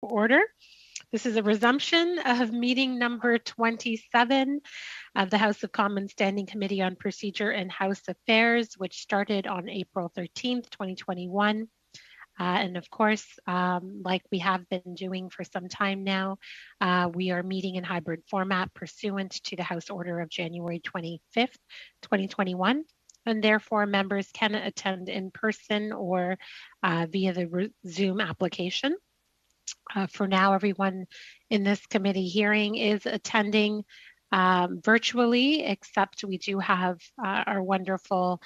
Order. This is a resumption of meeting number 27 of the House of Commons Standing Committee on Procedure and House Affairs, which started on April 13th, 2021. And of course, like we have been doing for some time now, we are meeting in hybrid format pursuant to the House Order of January 25th, 2021. And therefore, members can attend in person or via the Zoom application. For now, everyone in this committee hearing is attending virtually, except we do have our wonderful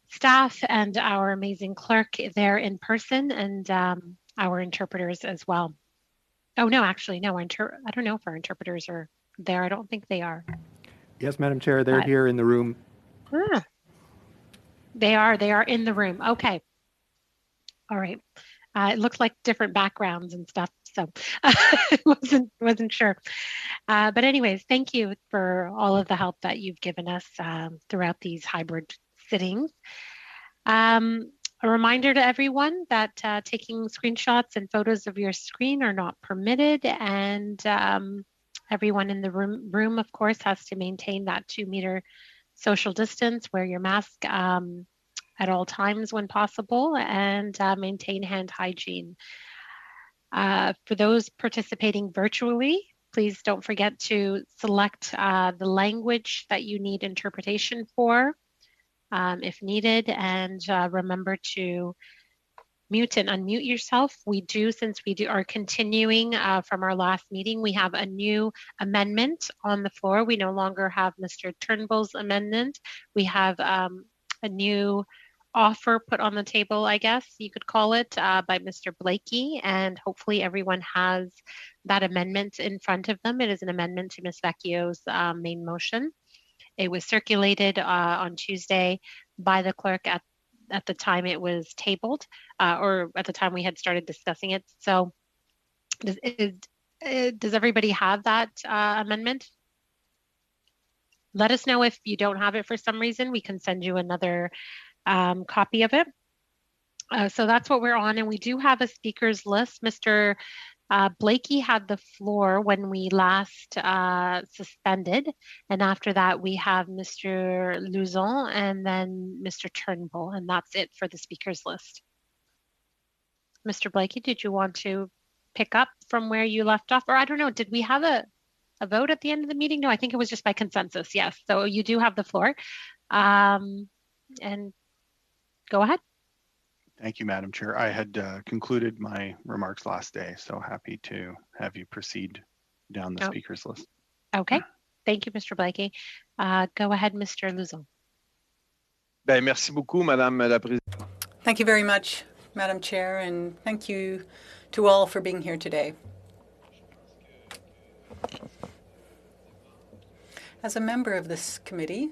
staff and our amazing clerk there in person, and our interpreters as well. Oh, no, actually, no, I don't know if our interpreters are there. I don't think they are. Yes, Madam Chair, they're here in the room. They are in the room. Okay. All right. It looks like different backgrounds and stuff, so wasn't sure. But anyways, thank you for all of the help that you've given us throughout these hybrid sittings. A reminder to everyone that taking screenshots and photos of your screen are not permitted, and everyone in the room, of course, has to maintain that 2-meter social distance, wear your mask at all times when possible, and maintain hand hygiene. For those participating virtually, please don't forget to select the language that you need interpretation for if needed, and remember to mute and unmute yourself. Since we are continuing from our last meeting, we have a new amendment on the floor. We no longer have Mr. Turnbull's amendment. We have a new offer put on the table, I guess you could call it, by Mr. Blakey, and hopefully everyone has that amendment in front of them. It is an amendment to Ms. Vecchio's main motion. It was circulated on Tuesday by the clerk at the time it was tabled, or at the time we had started discussing it. So does everybody have that amendment? Let us know if you don't have it for some reason. We can send you another copy of it. So that's what we're on, and we do have a speakers list. Mr. Blakey had the floor when we last suspended, and after that we have Mr. Luzon and then Mr. Turnbull, and that's it for the speakers list. Mr. Blakey, did you want to pick up from where you left off? Or I don't know, did we have a vote at the end of the meeting? No, I think it was just by consensus, yes. So you do have the floor, and go ahead. Thank you, Madam Chair. I had concluded my remarks last day, so happy to have you proceed down the speakers list. Okay. Thank you, Mr. Blakey. Go ahead, Mr. Luzon. Merci beaucoup, Madame la Présidente. Thank you very much, Madam Chair, and thank you to all for being here today. As a member of this committee,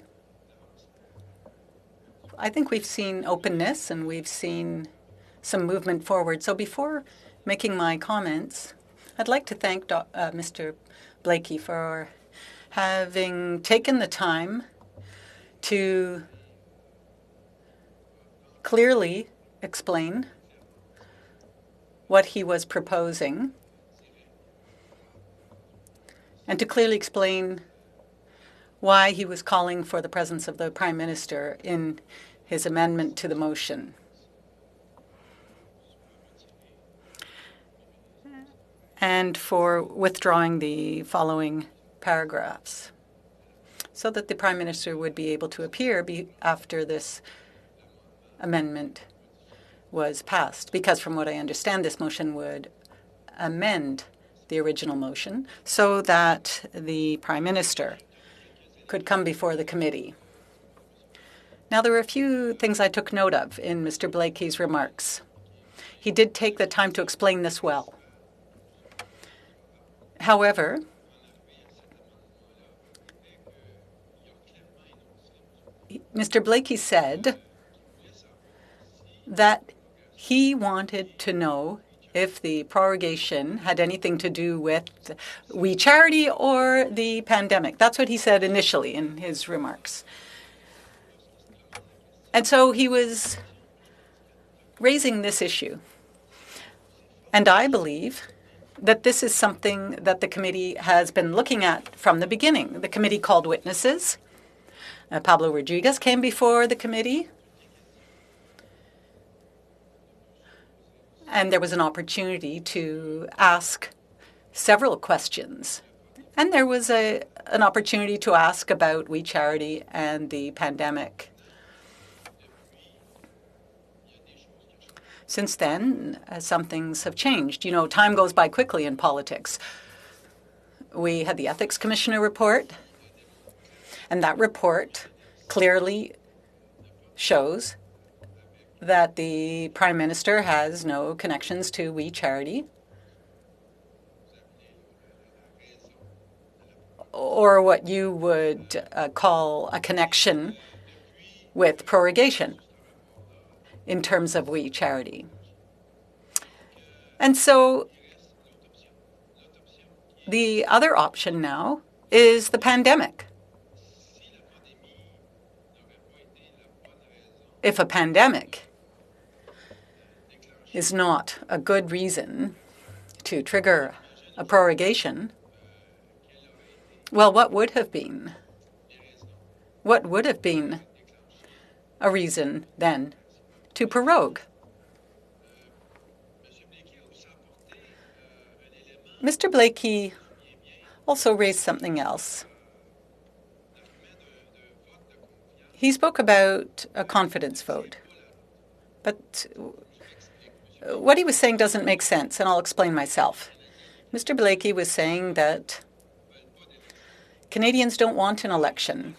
I think we've seen openness and we've seen some movement forward. So before making my comments, I'd like to thank Mr. Blakey for having taken the time to clearly explain what he was proposing and to clearly explain why he was calling for the presence of the Prime Minister in his amendment to the motion. And for withdrawing the following paragraphs so that the Prime Minister would be able to appear after this amendment was passed. Because from what I understand, this motion would amend the original motion so that the Prime Minister could come before the committee. Now, there were a few things I took note of in Mr. Blakey's remarks. He did take the time to explain this well. However, Mr. Blakey said that he wanted to know if the prorogation had anything to do with We Charity or the pandemic. That's what he said initially in his remarks. And so he was raising this issue. And I believe that this is something that the committee has been looking at from the beginning. The committee called witnesses. Pablo Rodriguez came before the committee, and there was an opportunity to ask several questions. And there was an opportunity to ask about We Charity and the pandemic. Since then, some things have changed. You know, time goes by quickly in politics. We had the Ethics Commissioner report, and that report clearly shows that the Prime Minister has no connections to We Charity or what you would call a connection with prorogation in terms of We Charity. And so the other option now is the pandemic. If a pandemic is not a good reason to trigger a prorogation, well, what would have been? What would have been a reason then to prorogue? Mr. Blakey also raised something else. He spoke about a confidence vote. But what he was saying doesn't make sense, and I'll explain myself. Mr. Blakey was saying that Canadians don't want an election.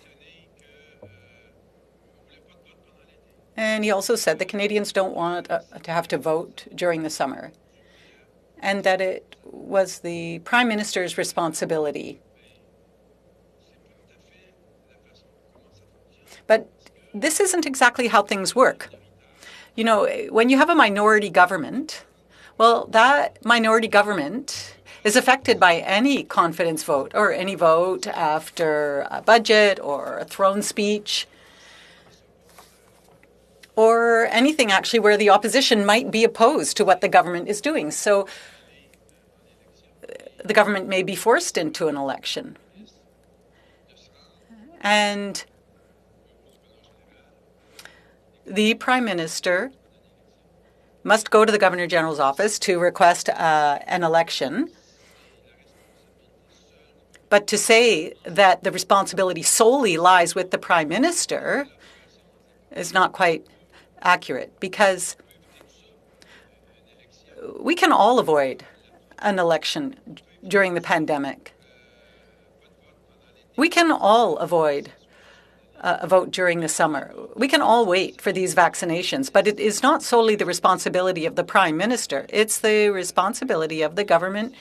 And he also said that Canadians don't want to have to vote during the summer, and that it was the Prime Minister's responsibility. But this isn't exactly how things work. You know, when you have a minority government, well, that minority government is affected by any confidence vote or any vote after a budget or a throne speech or anything actually where the opposition might be opposed to what the government is doing. So the government may be forced into an election. And the Prime Minister must go to the Governor General's office to request an election. But to say that the responsibility solely lies with the Prime Minister is not quite accurate, because we can all avoid an election during the pandemic. We can all avoid a vote during the summer. We can all wait for these vaccinations, but it is not solely the responsibility of the Prime Minister. It's the responsibility of the government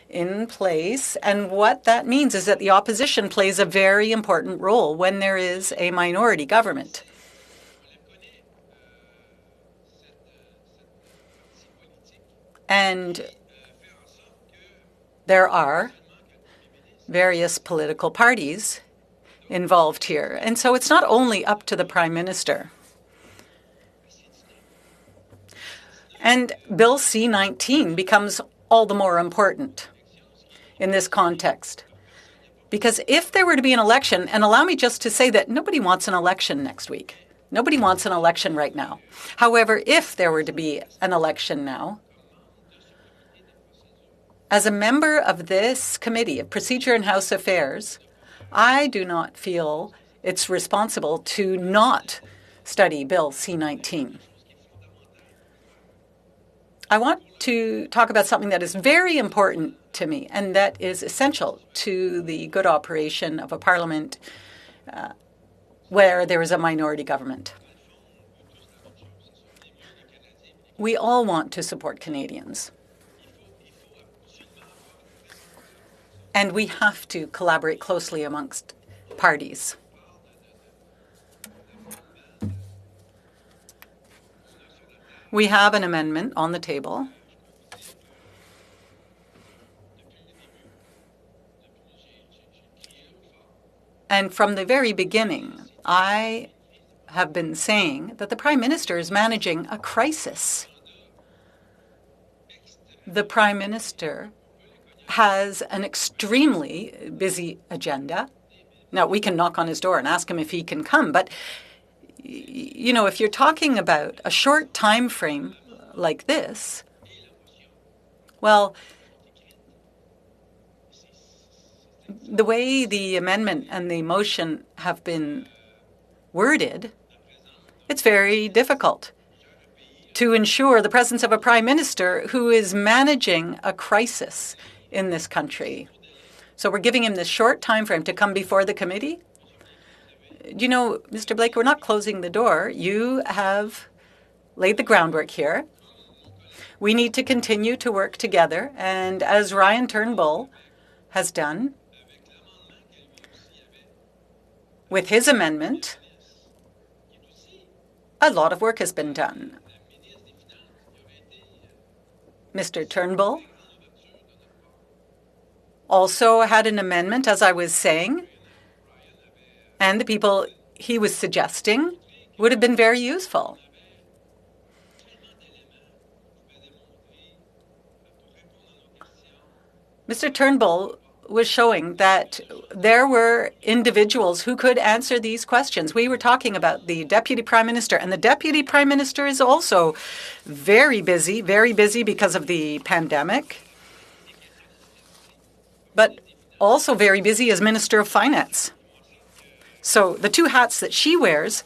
in place. And what that means is that the opposition plays a very important role when there is a minority government. And there are various political parties involved here. And so it's not only up to the Prime Minister. And Bill C-19 becomes all the more important in this context. Because if there were to be an election, and allow me just to say that nobody wants an election next week. Nobody wants an election right now. However, if there were to be an election now, as a member of this Committee of Procedure and House Affairs, I do not feel it's responsible to not study Bill C-19. I want to talk about something that is very important to me and that is essential to the good operation of a parliament where there is a minority government. We all want to support Canadians. And we have to collaborate closely amongst parties. We have an amendment on the table. And from the very beginning, I have been saying that the Prime Minister is managing a crisis. The Prime Minister has an extremely busy agenda. Now, we can knock on his door and ask him if he can come, but if you're talking about a short time frame like this, well, the way the amendment and the motion have been worded, it's very difficult to ensure the presence of a prime minister who is managing a crisis in this country. So we're giving him this short time frame to come before the committee. Mr. Blake, we're not closing the door. You have laid the groundwork here. We need to continue to work together. And as Ryan Turnbull has done with his amendment, a lot of work has been done. Mr. Turnbull also had an amendment, as I was saying, and the people he was suggesting would have been very useful. Mr. Turnbull was showing that there were individuals who could answer these questions. We were talking about the Deputy Prime Minister, and the Deputy Prime Minister is also very busy because of the pandemic, but also very busy as Minister of Finance. So the two hats that she wears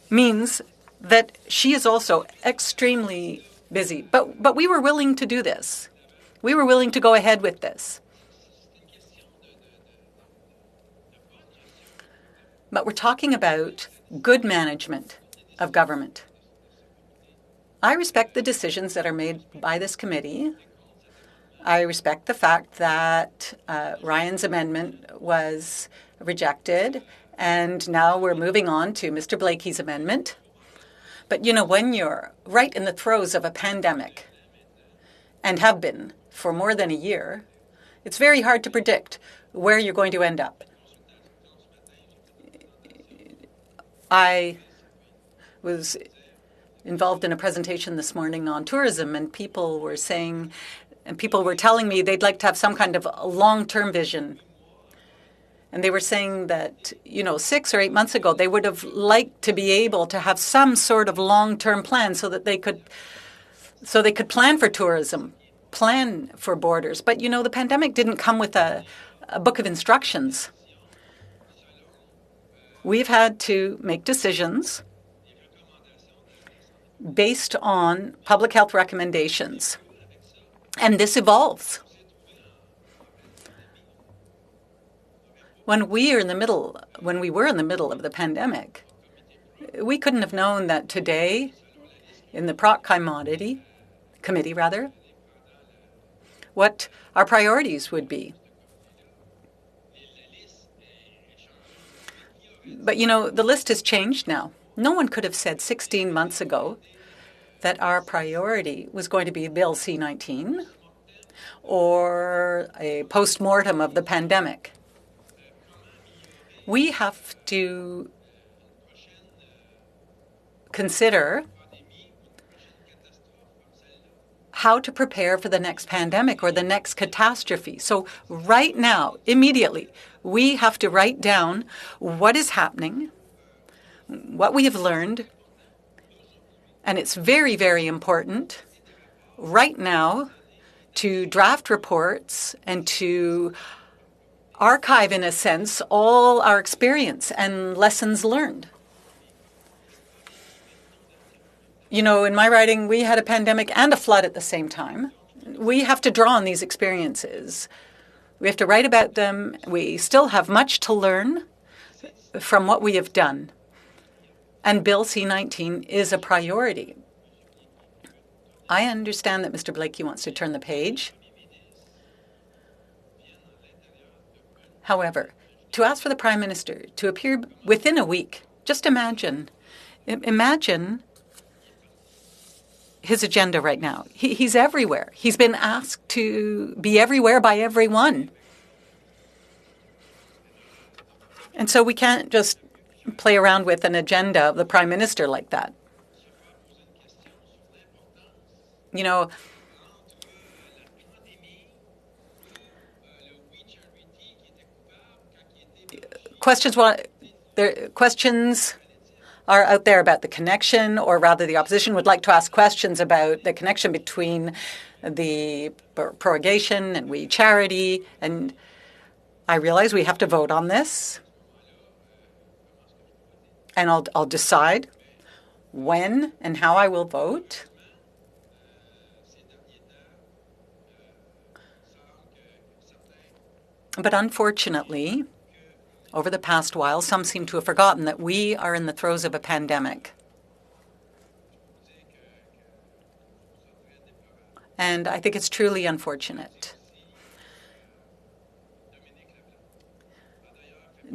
means that she is also extremely busy. But we were willing to do this. We were willing to go ahead with this. But we're talking about good management of government. I respect the decisions that are made by this committee. I respect the fact that Ryan's amendment was rejected, and now we're moving on to Mr. Blakey's amendment. But when you're right in the throes of a pandemic, and have been for more than a year, it's very hard to predict where you're going to end up. I was involved in a presentation this morning on tourism, and people were telling me they'd like to have some kind of a long-term vision. And they were saying that, 6 or 8 months ago, they would have liked to be able to have some sort of long-term plan so they could plan for tourism, plan for borders. But, the pandemic didn't come with a book of instructions. We've had to make decisions based on public health recommendations, and this evolves. When we were in the middle of the pandemic, we couldn't have known that today, in the PROC committee, what our priorities would be. But, the list has changed now. No one could have said 16 months ago that our priority was going to be Bill C-19 or a post-mortem of the pandemic. We have to consider how to prepare for the next pandemic or the next catastrophe. So right now, immediately, we have to write down what is happening, what we have learned, and it's very, very important right now to draft reports and to archive, in a sense, all our experience and lessons learned. In my writing, we had a pandemic and a flood at the same time. We have to draw on these experiences. We have to write about them. We still have much to learn from what we have done. And Bill C-19 is a priority. I understand that Mr. Blakey wants to turn the page. However, to ask for the Prime Minister to appear within a week, just imagine his agenda right now. He's everywhere. He's been asked to be everywhere by everyone. And so we can't just play around with an agenda of the Prime Minister like that. questions are out there about the connection, or rather the opposition would like to ask questions about the connection between the prorogation and We Charity. And I realize we have to vote on this. And I'll decide when and how I will vote. But unfortunately, over the past while, some seem to have forgotten that we are in the throes of a pandemic. And I think it's truly unfortunate.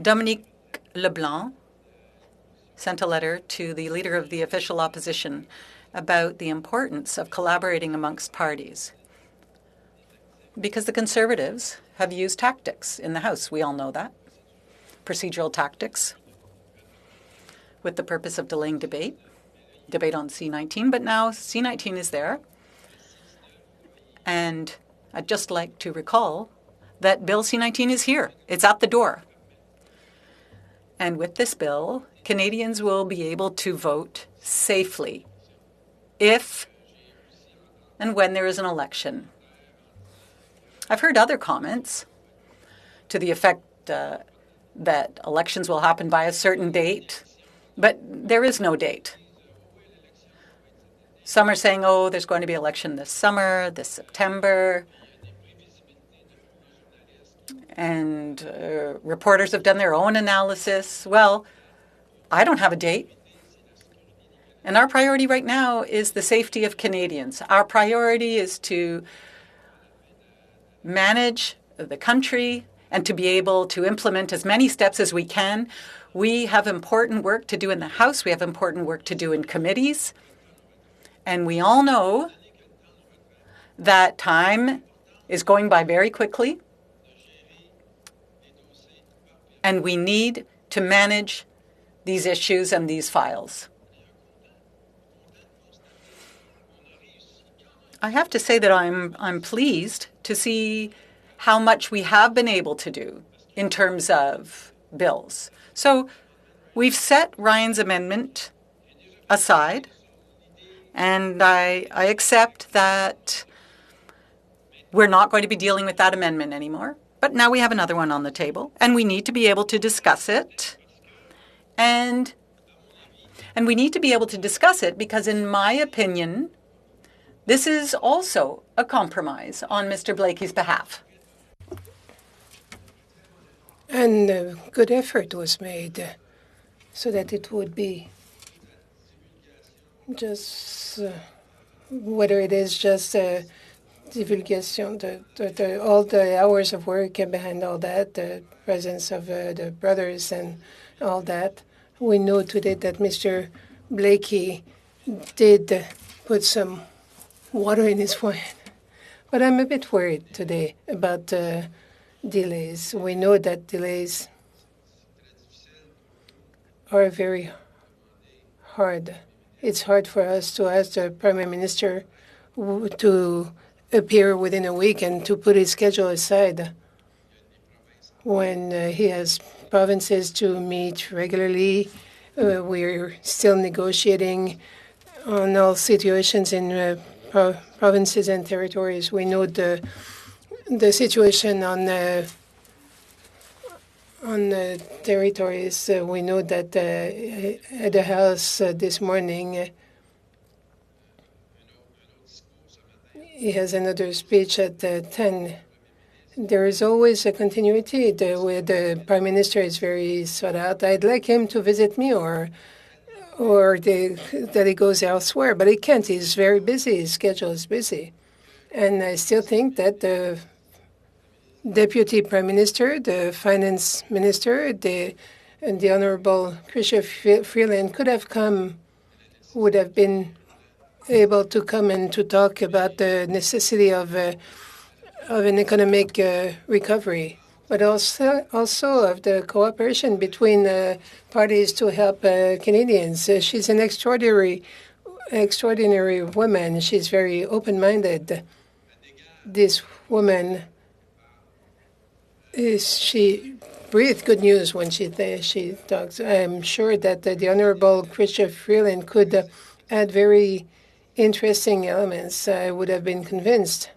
Dominique Leblanc sent a letter to the leader of the official opposition about the importance of collaborating amongst parties. Because the Conservatives have used tactics in the House. We all know that. Procedural tactics with the purpose of delaying debate on C-19. But now C-19 is there. And I'd just like to recall that Bill C-19 is here. It's at the door. And with this bill, Canadians will be able to vote safely if and when there is an election. I've heard other comments to the effect that elections will happen by a certain date, but there is no date. Some are saying, oh, there's going to be an election this summer, this September. And reporters have done their own analysis. Well, I don't have a date. And our priority right now is the safety of Canadians. Our priority is to manage the country and to be able to implement as many steps as we can. We have important work to do in the House. We have important work to do in committees. And we all know that time is going by very quickly. And we need to manage these issues and these files. I have to say that I'm pleased to see how much we have been able to do in terms of bills. So we've set Ryan's amendment aside, and I accept that we're not going to be dealing with that amendment anymore. But now we have another one on the table, and we need to be able to discuss it. And we need to be able to discuss it because, in my opinion, this is also a compromise on Mr. Blakey's behalf. And a good effort was made so that it would be just, whether it is just divulgation, all the hours of work behind all that, the presence of the brothers and all that. We know today that Mr. Blakey did put some water in his wine. But I'm a bit worried today about delays. We know that delays are very hard. It's hard for us to ask the Prime Minister to appear within a week and to put his schedule aside when he has provinces to meet regularly. We're still negotiating on all situations in provinces and territories. We know the situation on the territories. We know that at the House this morning, he has another speech at 10. There is always a continuity where the Prime Minister is very sought out. I'd like him to visit me or that he goes elsewhere, but he can't. He's very busy. His schedule is busy. And I still think that the Deputy Prime Minister, the Finance Minister, and the Honourable Chrystia Freeland would have been able to come and to talk about the necessity of an economic recovery, but also of the cooperation between parties to help Canadians. She's an extraordinary woman. She's very open-minded. This woman she breathe good news when she talks. I'm sure that the Honorable Chrystia Freeland could add very interesting elements. I would have been convinced.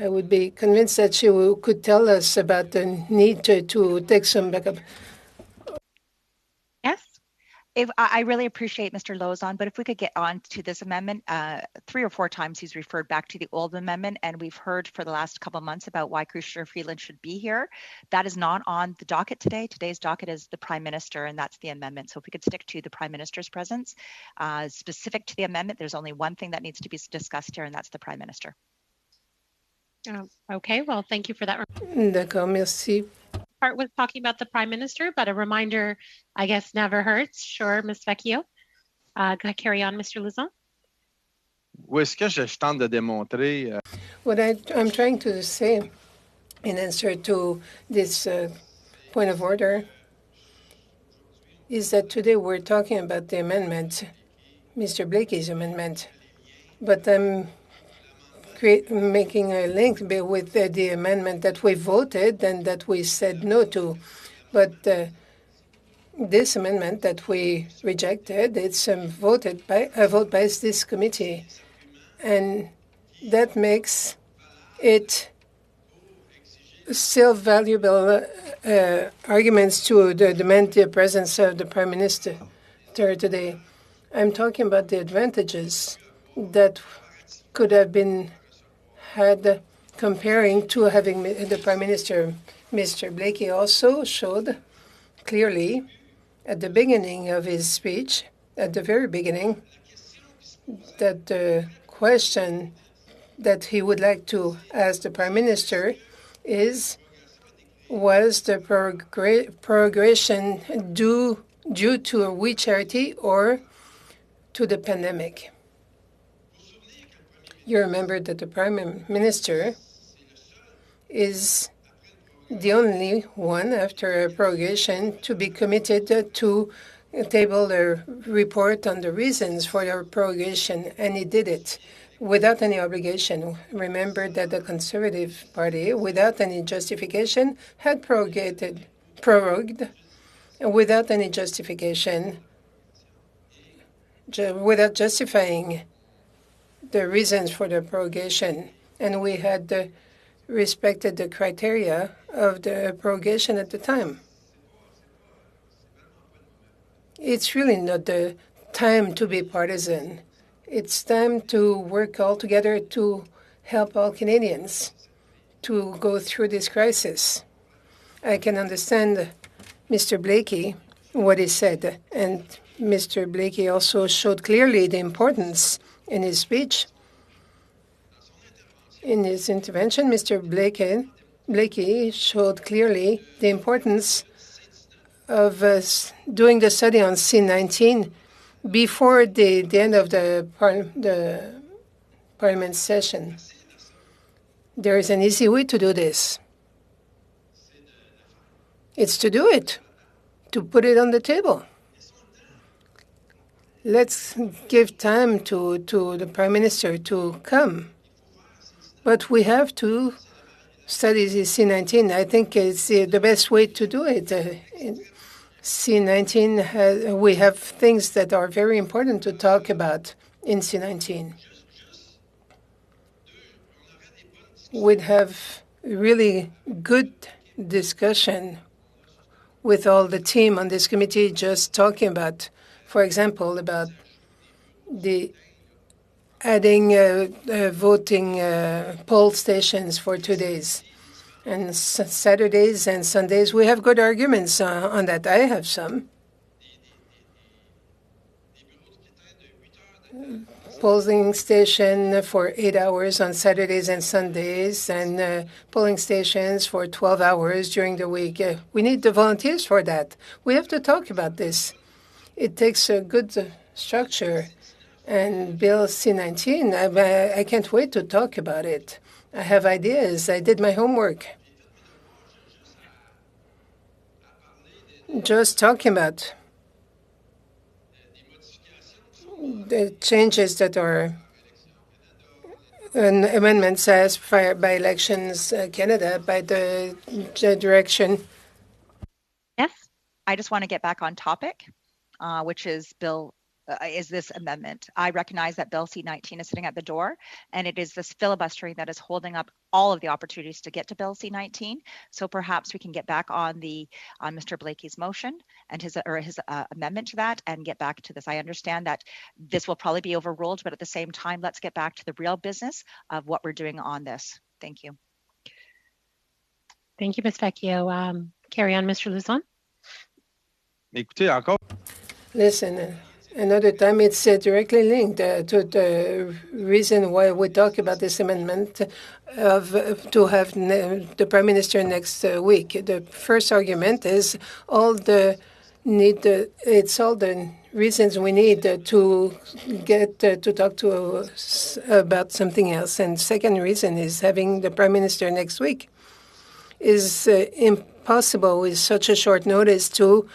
I would be convinced that she could tell us about the need to take some backup. Yes. I really appreciate Mr. Lozon, but if we could get on to this amendment, 3 or 4 times he's referred back to the old amendment, and we've heard for the last couple of months about why Chrystia Freeland should be here. That is not on the docket today. Today's docket is the Prime Minister, and that's the amendment. So if we could stick to the Prime Minister's presence, specific to the amendment, there's only one thing that needs to be discussed here, and that's the Prime Minister. Okay, well, thank you for that. D'accord, merci. Part was talking about the Prime Minister, but a reminder, I guess, never hurts. Sure, Ms. Vecchio. Carry on, Mr. Luzon. Où est-ce que je tente de démontrer? What I'm trying to say in answer to this point of order is that today we're talking about the amendment, Mr. Blakey's amendment, but I'm making a link with the amendment that we voted and that we said no to. But this amendment that we rejected, it's voted by a vote by this committee, and that makes it still valuable arguments to demand the presence of the Prime Minister today. I'm talking about the advantages that could have been had comparing to having the Prime Minister. Mr. Blakey also showed clearly at the beginning of his speech, at the very beginning, that the question that he would like to ask the Prime Minister was the progression due to a we charity or to the pandemic? You remember that the Prime Minister is the only one after a prorogation to be committed to table a report on the reasons for the prorogation, and he did it without any obligation. Remember that the Conservative Party, without any justification, had prorogued without any justification, without justifying the reasons for the prorogation, and we had respected the criteria of the prorogation at the time. It's really not the time to be partisan. It's time to work all together to help all Canadians to go through this crisis. I can understand Mr. Blakey, what he said, and Mr. Blakey also showed clearly the importance in his speech. In his intervention, Mr. Blakey showed clearly the importance of doing the study on C-19 before the end of the Parliament session. There is an easy way to do this. It's to do it, to put it on the table. Let's give time to the Prime Minister to come. But we have to study the C-19. I think it's the best way to do it. In C-19, we have things that are very important to talk about in C-19. We'd have really good discussion with all the team on this committee just talking about, for example, about the adding voting poll stations for 2 days. And Saturdays and Sundays, we have good arguments on that. I have some. Polling station for 8 hours on Saturdays and Sundays, and polling stations for 12 hours during the week. We need the volunteers for that. We have to talk about this. It takes a good structure. And Bill C-19, I can't wait to talk about it. I have ideas. I did my homework. Just talking about the changes that are an amendment says by Elections Canada, by the direction. Yes. I just want to get back on topic, which is this amendment. I recognize that Bill C-19 is sitting at the door, and it is this filibustering that is holding up all of the opportunities to get to Bill C-19. So perhaps we can get back on Mr. Blakey's motion and his amendment to that and get back to this. I understand that this will probably be overruled, but at the same time, let's get back to the real business of what we're doing on this. Thank you. Thank you, Ms. Vecchio. Carry on, Mr. Luzon. Écoutez, encore. Listen, another time it's directly linked to the reason why we talk about this amendment to have the Prime Minister next week. The first argument is it's all the reasons we need to get to talk to us about something else. And second reason is having the Prime Minister next week is impossible with such a short notice to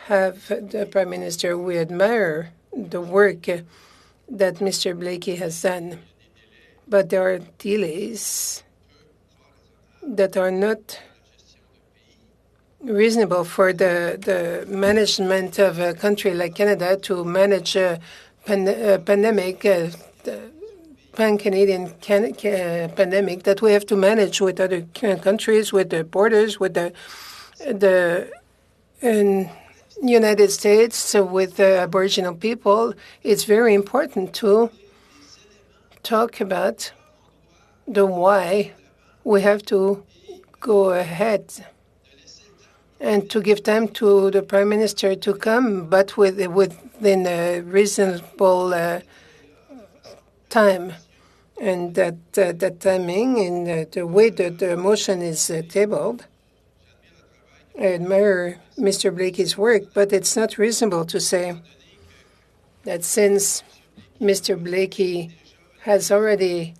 have the Prime Minister. We admire the work that Mr. Blakey has done, but there are delays that are not reasonable for the management of a country like Canada to manage a pandemic, pan-Canadian pandemic that we have to manage with other countries, with the borders, with the United States, with Aboriginal people. It's very important to talk about the why we have to go ahead and to give time to the Prime Minister to come, but within a reasonable time. And that timing and the way that the motion is tabled, I admire Mr. Blakey's work, but it's not reasonable to say that since Mr. Blakey has already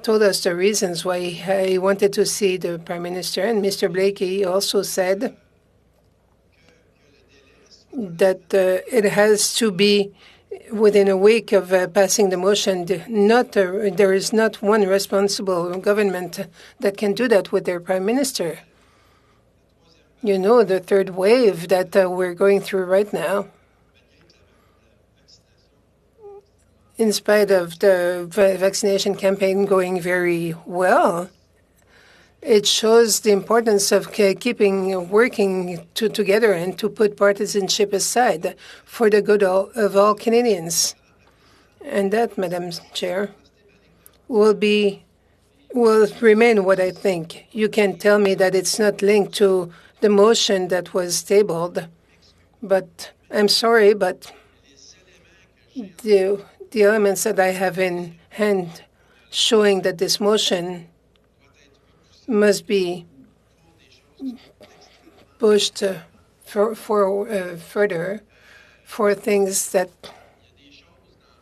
told us the reasons why he wanted to see the Prime Minister, and Mr. Blakey also said that it has to be within a week of passing the motion. There is not one responsible government that can do that with their Prime Minister. You know, the third wave that we're going through right now, in spite of the vaccination campaign going very well, it shows the importance of working together and to put partisanship aside for the good of all Canadians. And that, Madam Chair, will remain what I think. You can tell me that it's not linked to the motion that was tabled, but I'm sorry, but the elements that I have in hand showing that this motion must be pushed further for things that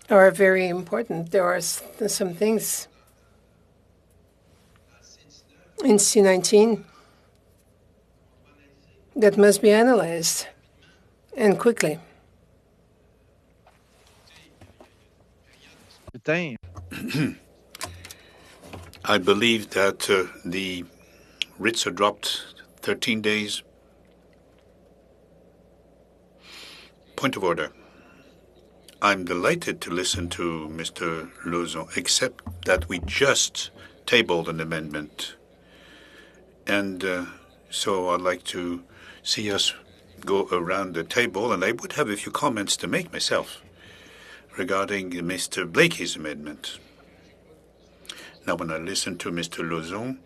are very important. There are some things in C-19 that must be analyzed, and quickly. I believe that the writs are dropped 13 days. Point of order. I'm delighted to listen to Mr. Lauzon, except that we just tabled an amendment. And so I'd like to see us go around the table, and I would have a few comments to make myself regarding Mr. Blakey's amendment. Now, when I listen to Mr. Lauzon,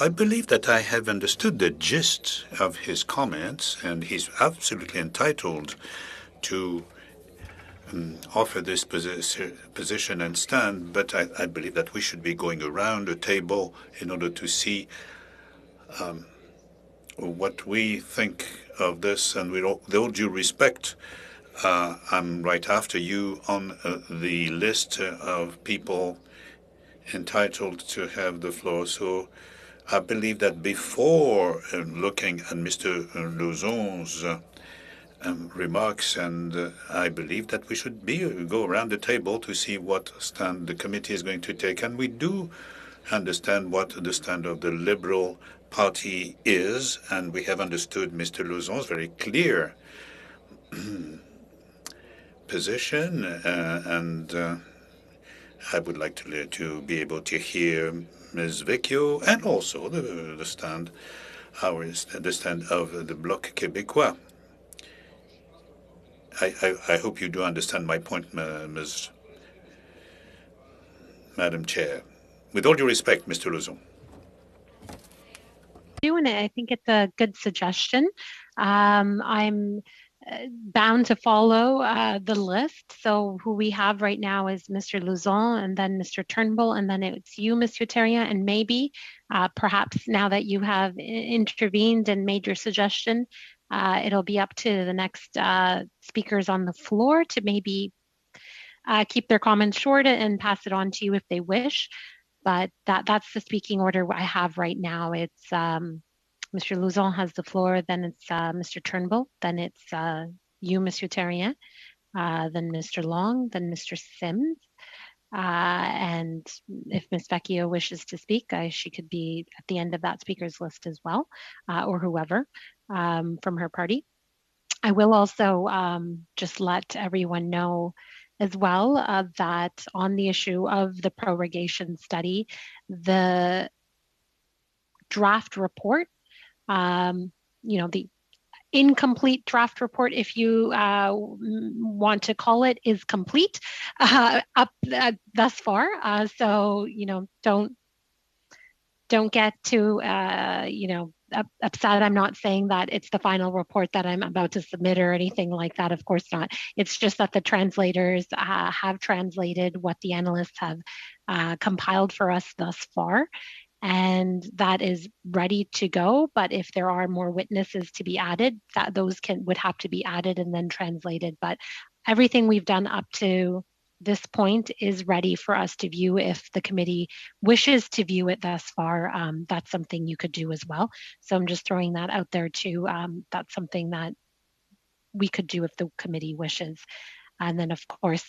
I believe that I have understood the gist of his comments, and he's absolutely entitled to offer this position and stand, but I believe that we should be going around the table in order to see what we think of this, and with all due respect, I'm right after you on the list of people entitled to have the floor. So I believe that before looking at Mr. Lauzon's remarks, and I believe that we should go around the table to see what stand the committee is going to take. And we do understand what the stand of the Liberal Party is, and we have understood Mr. Lauzon's very clear position, and I would like to be able to hear Ms. Vecchio and also the stand of the Bloc Québécois. I hope you do understand my point, Madam Chair. With all due respect, Mr. Lauzon. And I think it's a good suggestion. I'm bound to follow the list. So who we have right now is Mr. Lauzon, and then Mr. Turnbull, and then it's you, Monsieur Terrien, and maybe perhaps now that you have intervened and made your suggestion, it'll be up to the next speakers on the floor to maybe keep their comments short and pass it on to you if they wish. But that's the speaking order I have right now. It's Mr. Lauzon has the floor, then it's Mr. Turnbull, then it's you, Monsieur Terrien, then Mr. Long, then Mr. Sims. And if Ms. Vecchio wishes to speak, she could be at the end of that speakers list as well, or whoever from her party. I will also just let everyone know as well that on the issue of the prorogation study, the draft report, the incomplete draft report, if you want to call it, is complete up thus far. So don't get too upset. I'm not saying that it's the final report that I'm about to submit or anything like that. Of course not. It's just that the translators have translated what the analysts have compiled for us thus far. And that is ready to go. But if there are more witnesses to be added, those would have to be added and then translated. But everything we've done up to this point is ready for us to view. If the committee wishes to view it thus far, that's something you could do as well. So I'm just throwing that out there too. That's something that we could do if the committee wishes. And then of course,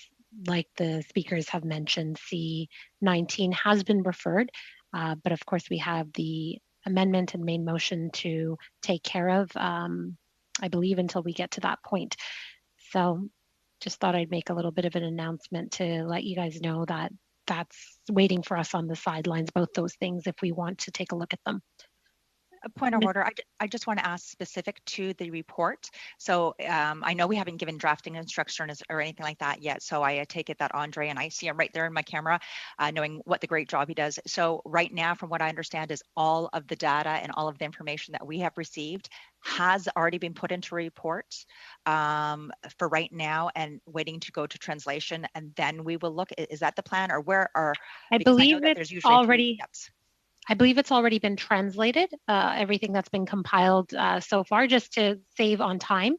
like the speakers have mentioned, C19 has been referred. But of course, we have the amendment and main motion to take care of, I believe, until we get to that point. So just thought I'd make a little bit of an announcement to let you guys know that that's waiting for us on the sidelines, both those things, if we want to take a look at them. A point of order. I just want to ask specific to the report. So I know we haven't given drafting instructions or anything like that yet. So I take it that Andre, and I see him right there in my camera, knowing what the great job he does. So right now, from what I understand, is all of the data and all of the information that we have received has already been put into a report for right now and waiting to go to translation. And then we will look. Is that the plan, or where are? I believe it's already. I believe it's already been translated, everything that's been compiled so far, just to save on time.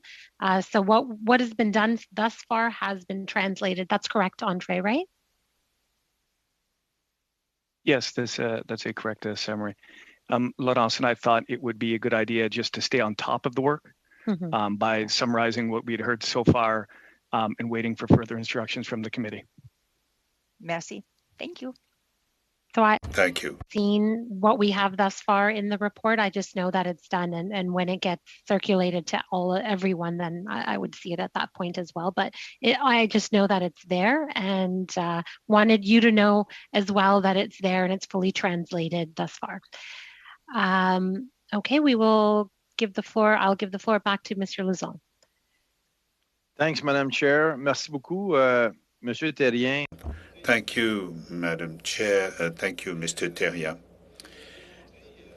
So what has been done thus far has been translated. That's correct, Andre, right? Yes, that's a correct summary. Laurence and I thought it would be a good idea just to stay on top of the work by summarizing what we'd heard so far and waiting for further instructions from the committee. Merci. Thank you. So Thank you. Seen what we have thus far in the report. I just know that it's done, and when it gets circulated to everyone, then I would see it at that point as well. But I just know that it's there, and wanted you to know as well that it's there and it's fully translated thus far. Okay, we will give the floor. I'll give the floor back to Mr. Lauzon. Thanks, Madam Chair. Merci beaucoup, Monsieur Terrien. Thank you, Madam Chair. Thank you, Mr. Terrien.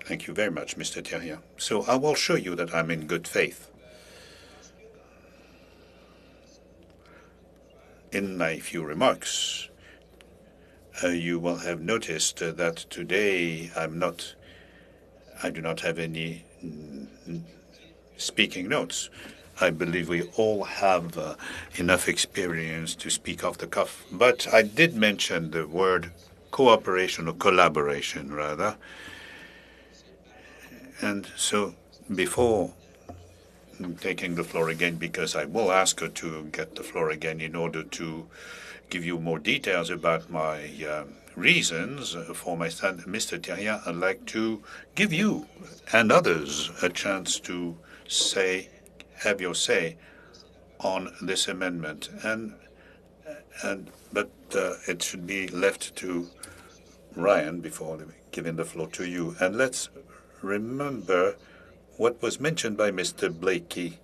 Thank you very much, Mr. Terrien. So I will show you that I'm in good faith. In my few remarks, you will have noticed that today I do not have any speaking notes. I believe we all have enough experience to speak off the cuff. But I did mention the word cooperation or collaboration, rather. And so before taking the floor again because I will ask her to get the floor again in order to give you more details about my reasons for my stand. Mr. Thierry, I'd like to give you and others a chance to have your say on this amendment, but it should be left to Ryan before giving the floor to you. And let's remember what was mentioned by Mr. Blakey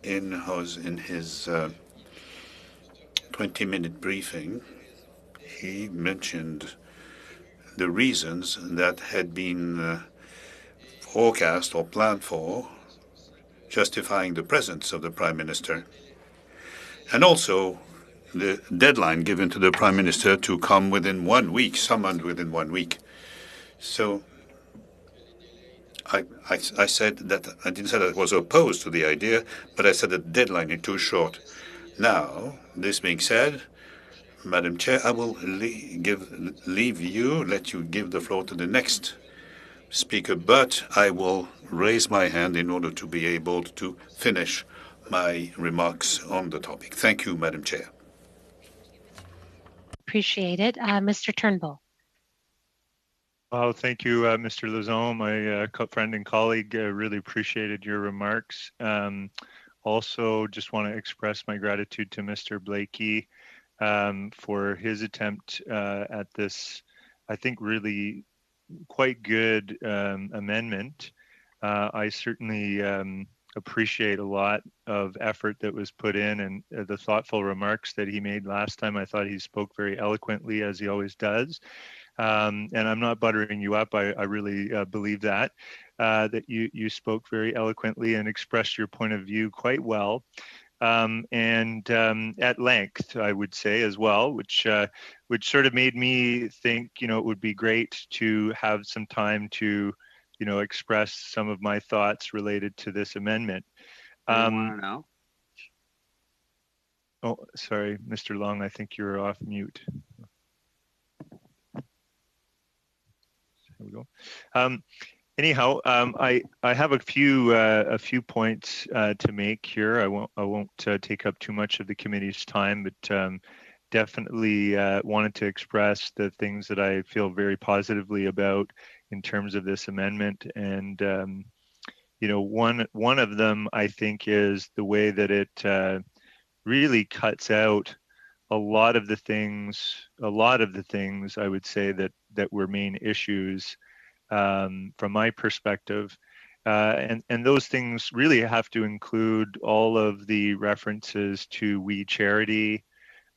in his 20-minute briefing. He mentioned the reasons that had been forecast or planned for, justifying the presence of the Prime Minister, and also the deadline given to the Prime Minister to come within 1 week, summoned within 1 week. So I said that I didn't say that I was opposed to the idea, but I said the deadline is too short. Now, this being said, Madam Chair, I will let you give the floor to the next speaker, but I will raise my hand in order to be able to finish my remarks on the topic. Thank you, Madam Chair. Appreciate it. Mr. Turnbull. Oh, thank you, Mr. Lauzon, my friend and colleague. Really appreciated your remarks. Also, just want to express my gratitude to Mr. Blakey for his attempt at this, I think, really quite good amendment. I certainly appreciate a lot of effort that was put in and the thoughtful remarks that he made last time. I thought he spoke very eloquently, as he always does. And I'm not buttering you up. I really believe that you spoke very eloquently and expressed your point of view quite well. And at length, I would say as well, which sort of made me think, it would be great to have some time to, express some of my thoughts related to this amendment. Now? Oh, sorry, Mr. Long, I think you're off mute. There we go. Anyhow, I have a few points to make here. I won't take up too much of the committee's time, but definitely wanted to express the things that I feel very positively about in terms of this amendment. And one of them, I think, is the way that it really cuts out a lot of the things I would say that were main issues from my perspective. And those things really have to include all of the references to We Charity,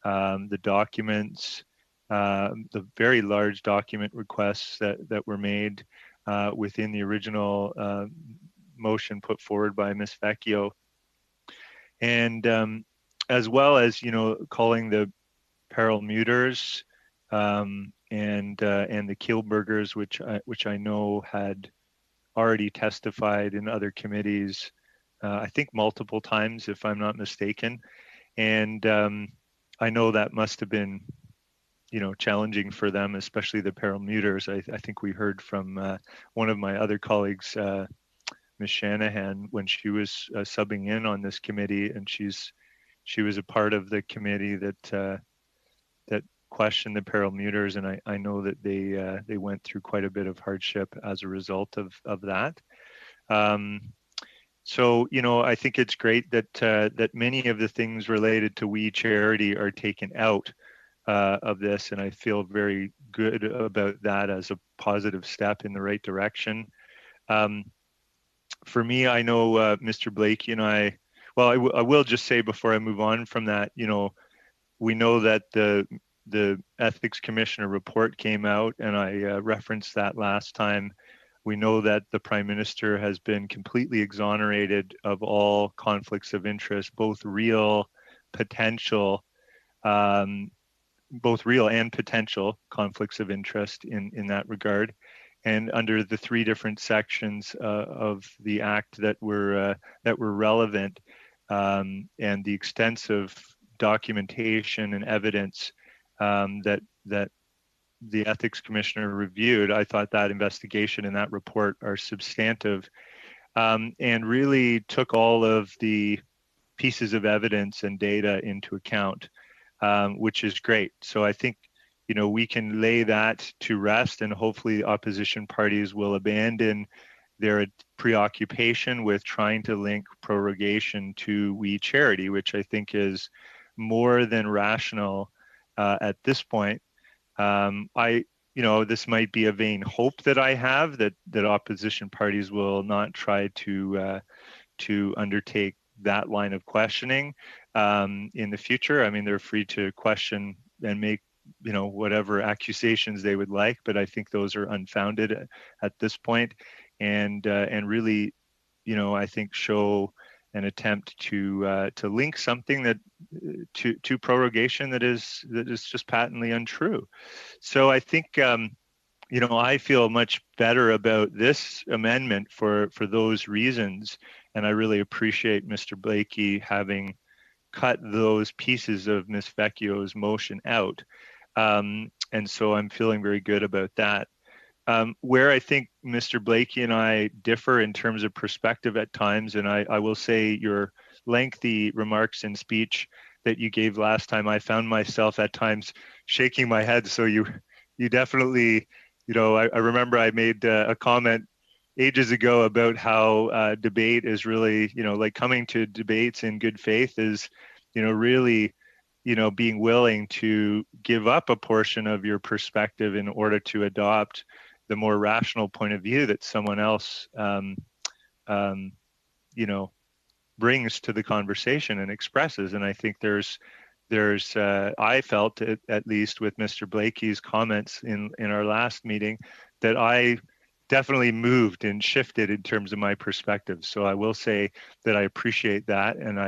the documents, the very large document requests that were made within the original motion put forward by Ms. Vecchio. And as well as, calling the Perelmuters and the Kielburgers, which I know had already testified in other committees, I think multiple times, if I'm not mistaken. And I know that must have been, challenging for them, especially the Perelmuters. I think we heard from one of my other colleagues, Ms. Shanahan, when she was subbing in on this committee, and she was a part of the committee that questioned the Perelmuters, and I know that they went through quite a bit of hardship as a result of that. So I think it's great that many of the things related to We Charity are taken out of this, and I feel very good about that as a positive step in the right direction. For me, I know Mr. Blakey and I will just say before I move on from that, we know that the Ethics Commissioner report came out, and I referenced that last time. We know that the Prime Minister has been completely exonerated of all conflicts of interest, both real and potential conflicts of interest in that regard. And under the three different sections of the Act that were relevant, and the extensive documentation and evidence that the Ethics Commissioner reviewed, I thought that investigation and that report are substantive. and really took all of the pieces of evidence and data into account, which is great. So I think, we can lay that to rest, and hopefully opposition parties will abandon their preoccupation with trying to link prorogation to We Charity, which I think is more than rational at this point. This might be a vain hope that I have that opposition parties will not try to undertake that line of questioning in the future. I mean, they're free to question and make whatever accusations they would like, but I think those are unfounded at this point, and really, I think show an attempt to link something that to prorogation that is just patently untrue. So I think I feel much better about this amendment for those reasons, and I really appreciate Mr. Blakey having cut those pieces of Ms. Vecchio's motion out. And so I'm feeling very good about that. Where I think Mr. Blakey and I differ in terms of perspective at times, and I will say your lengthy remarks and speech that you gave last time, I found myself at times shaking my head. So you definitely, I remember I made a comment ages ago about how debate is really, like coming to debates in good faith is, really, being willing to give up a portion of your perspective in order to adopt the more rational point of view that someone else, brings to the conversation and expresses. And I think there's I felt at least with Mr. Blakey's comments in our last meeting that I definitely moved and shifted in terms of my perspective. So I will say that I appreciate that, and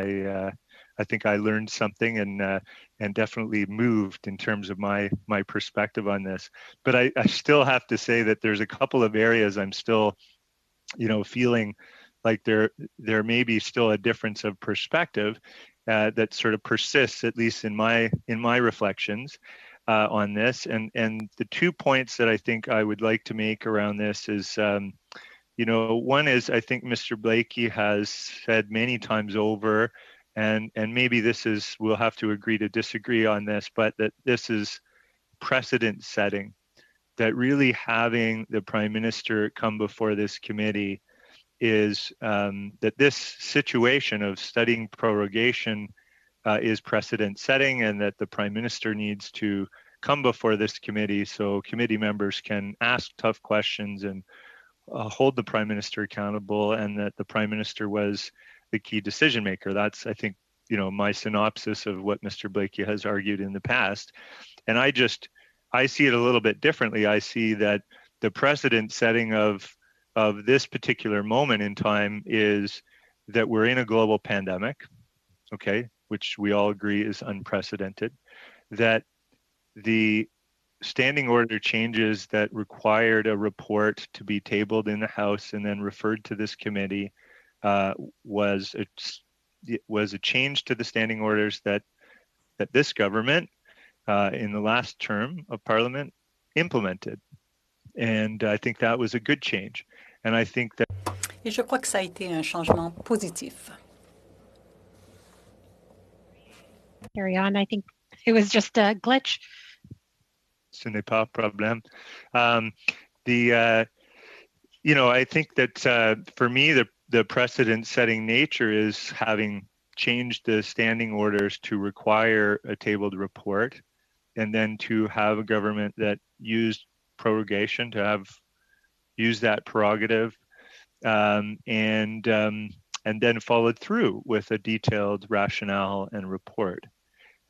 I think I learned something and definitely moved in terms of my perspective on this. But I still have to say that there's a couple of areas I'm still, feeling like there may be still a difference of perspective that sort of persists, at least in my reflections on this. And the 2 points that I think I would like to make around this is, one is I think Mr. Blakey has said many times over, and maybe we'll have to agree to disagree on this, but that this is precedent setting, that really having the Prime Minister come before this committee is that this situation of studying prorogation is precedent setting, and that the Prime Minister needs to come before this committee so committee members can ask tough questions and hold the Prime Minister accountable, and that the Prime Minister was the key decision maker. That's, I think, my synopsis of what Mr. Blakey has argued in the past. And I see it a little bit differently. I see that the precedent setting of this particular moment in time is that we're in a global pandemic, okay, which we all agree is unprecedented, that the standing order changes that required a report to be tabled in the House and then referred to this committee was a change to the standing orders that this government in the last term of Parliament implemented. And I think that was a good change. And I think that... Et je crois que ça a été un changement positif. Carry on. I think it was just a glitch. Ce n'est pas problème. I think that for me, the precedent-setting nature is having changed the standing orders to require a tabled report, and then to have a government that used prorogation to use that prerogative, and then followed through with a detailed rationale and report.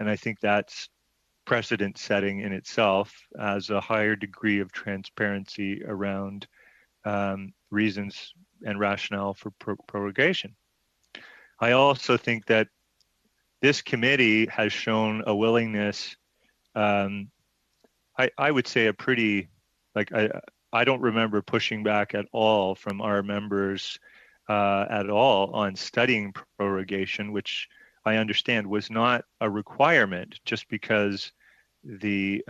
And I think that's precedent setting in itself as a higher degree of transparency around reasons and rationale for prorogation. I also think that this committee has shown a willingness, I would say a pretty, I don't remember pushing back at all from our members at all on studying prorogation, which I understand was not a requirement just because the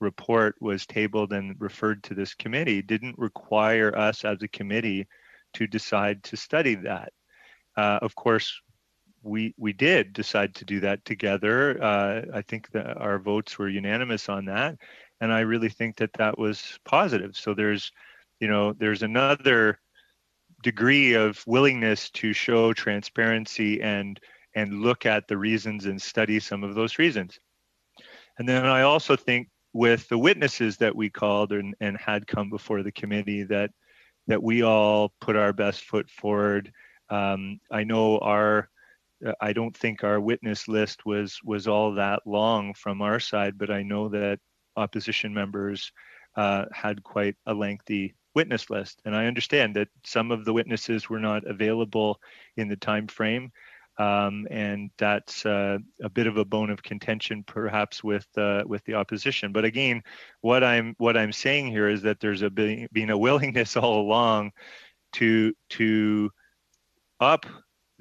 report was tabled and referred to this committee, didn't require us as a committee to decide to study that. Of course, we did decide to do that together. I think that our votes were unanimous on that, and I really think that that was positive. So there's another degree of willingness to show transparency and look at the reasons and study some of those reasons. And then I also think with the witnesses that we called and had come before the committee that we all put our best foot forward. I know I don't think our witness list was all that long from our side, but I know that opposition members had quite a lengthy witness list, and I understand that some of the witnesses were not available in the time frame, and that's a bit of a bone of contention, perhaps with the opposition. But again, what I'm saying here is that there's been a willingness all along to up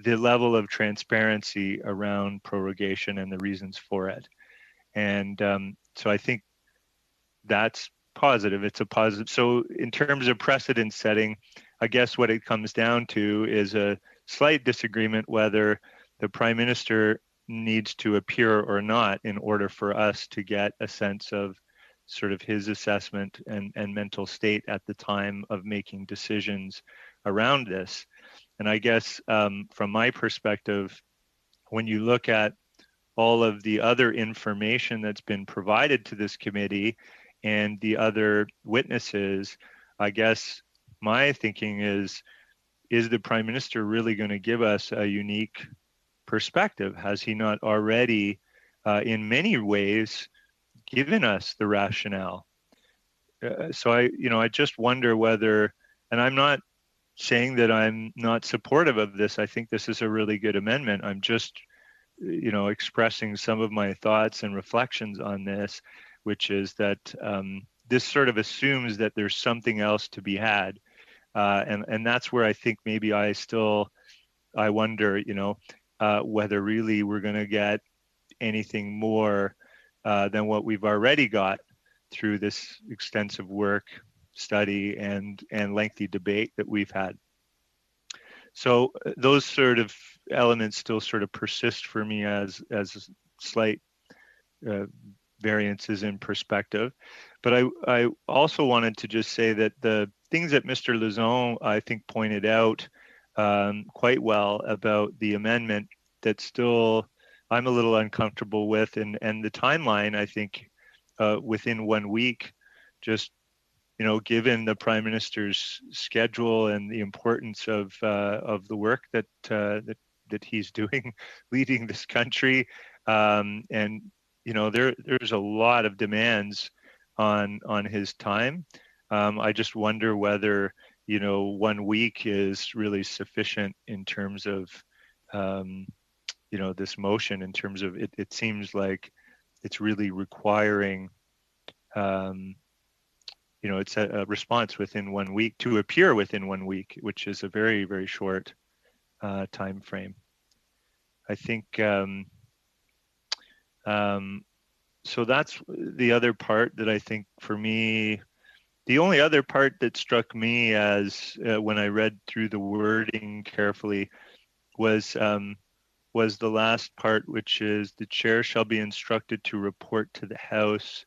the level of transparency around prorogation and the reasons for it. And so I think that's positive. It's a positive. So in terms of precedent setting, I guess what it comes down to is a slight disagreement whether the Prime Minister needs to appear or not in order for us to get a sense of sort of his assessment and mental state at the time of making decisions around this. And I guess from my perspective, when you look at all of the other information that's been provided to this committee and the other witnesses, I guess my thinking is the Prime Minister really going to give us a unique perspective? Has he not already, in many ways, given us the rationale? So I just wonder whether, and I'm not saying that I'm not supportive of this. I think this is a really good amendment. I'm just, expressing some of my thoughts and reflections on this, which is that this sort of assumes that there's something else to be had. And that's where I think maybe I wonder, whether really we're going to get anything more than what we've already got through this extensive work, study, and lengthy debate that we've had. So those sort of elements still sort of persist for me as slight variances in perspective. But I also wanted to just say that the things that Mr. Lauzon, I think, pointed out quite well about the amendment that still I'm a little uncomfortable with, and the timeline, I think, within 1 week, just given the Prime Minister's schedule and the importance of the work that he's doing, leading this country, and there's a lot of demands on his time. I just wonder whether 1 week is really sufficient in terms of this motion. In terms of it seems like it's really requiring it's a response within 1 week to appear within 1 week, which is a very, very short time frame. I think so that's the other part that I think for me, the only other part that struck me as when I read through the wording carefully was the last part, which is the chair shall be instructed to report to the House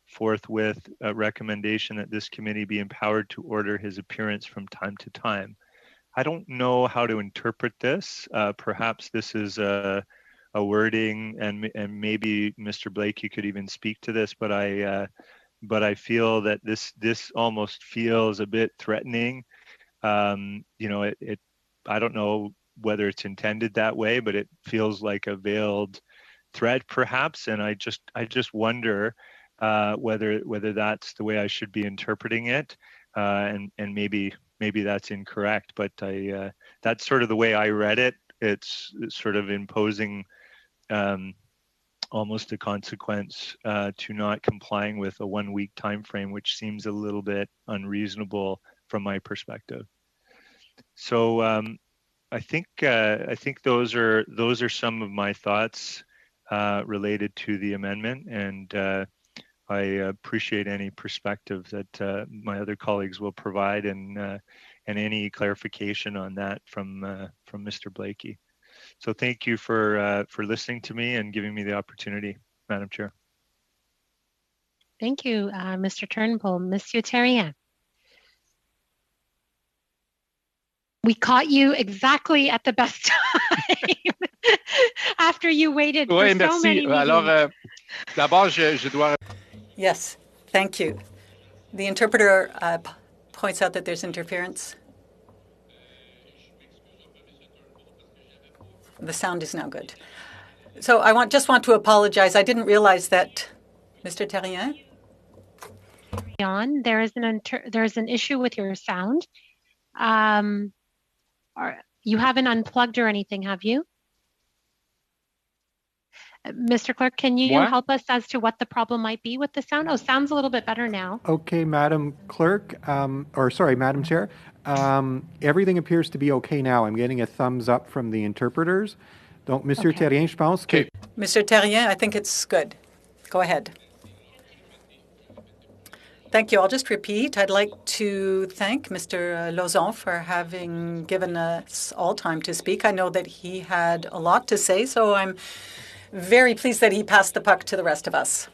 forthwith a recommendation that this committee be empowered to order his appearance from time to time. I don't know how to interpret this. Perhaps this is a wording, and maybe Mr. Blake, you could even speak to this, but I feel that this almost feels a bit threatening. I don't know whether it's intended that way, but it feels like a veiled threat, perhaps. And I just wonder whether that's the way I should be interpreting it, and maybe that's incorrect. But that's sort of the way I read it. It's sort of imposing almost a consequence to not complying with a 1 week time frame, which seems a little bit unreasonable from my perspective. So I think those are some of my thoughts related to the amendment, and I appreciate any perspective that my other colleagues will provide, and any clarification on that from Mr. Blakey. So thank you for listening to me and giving me the opportunity, Madam Chair. Thank you, Mr. Turnbull. Monsieur Terrien. We caught you exactly at the best time after you waited for so many meetings. Alors, d'abord, je dois... Yes, thank you. The interpreter points out that there's interference. The sound is now good. So I just want to apologize. I didn't realize that, Mr. Terrien. There is an issue with your sound. You haven't unplugged or anything, have you? Mr. Clerk, can you help us as to what the problem might be with the sound? Oh, sounds a little bit better now. Okay, Madam Clerk, Madam Chair. Everything appears to be okay now. I'm getting a thumbs up from the interpreters. Donc, Monsieur Terrien, je pense que... Mr. Terrien, I think it's good. Go ahead. Thank you. I'll just repeat. I'd like to thank Mr. Lauzon for having given us all time to speak. I know that he had a lot to say, so I'm very pleased that he passed the puck to the rest of us.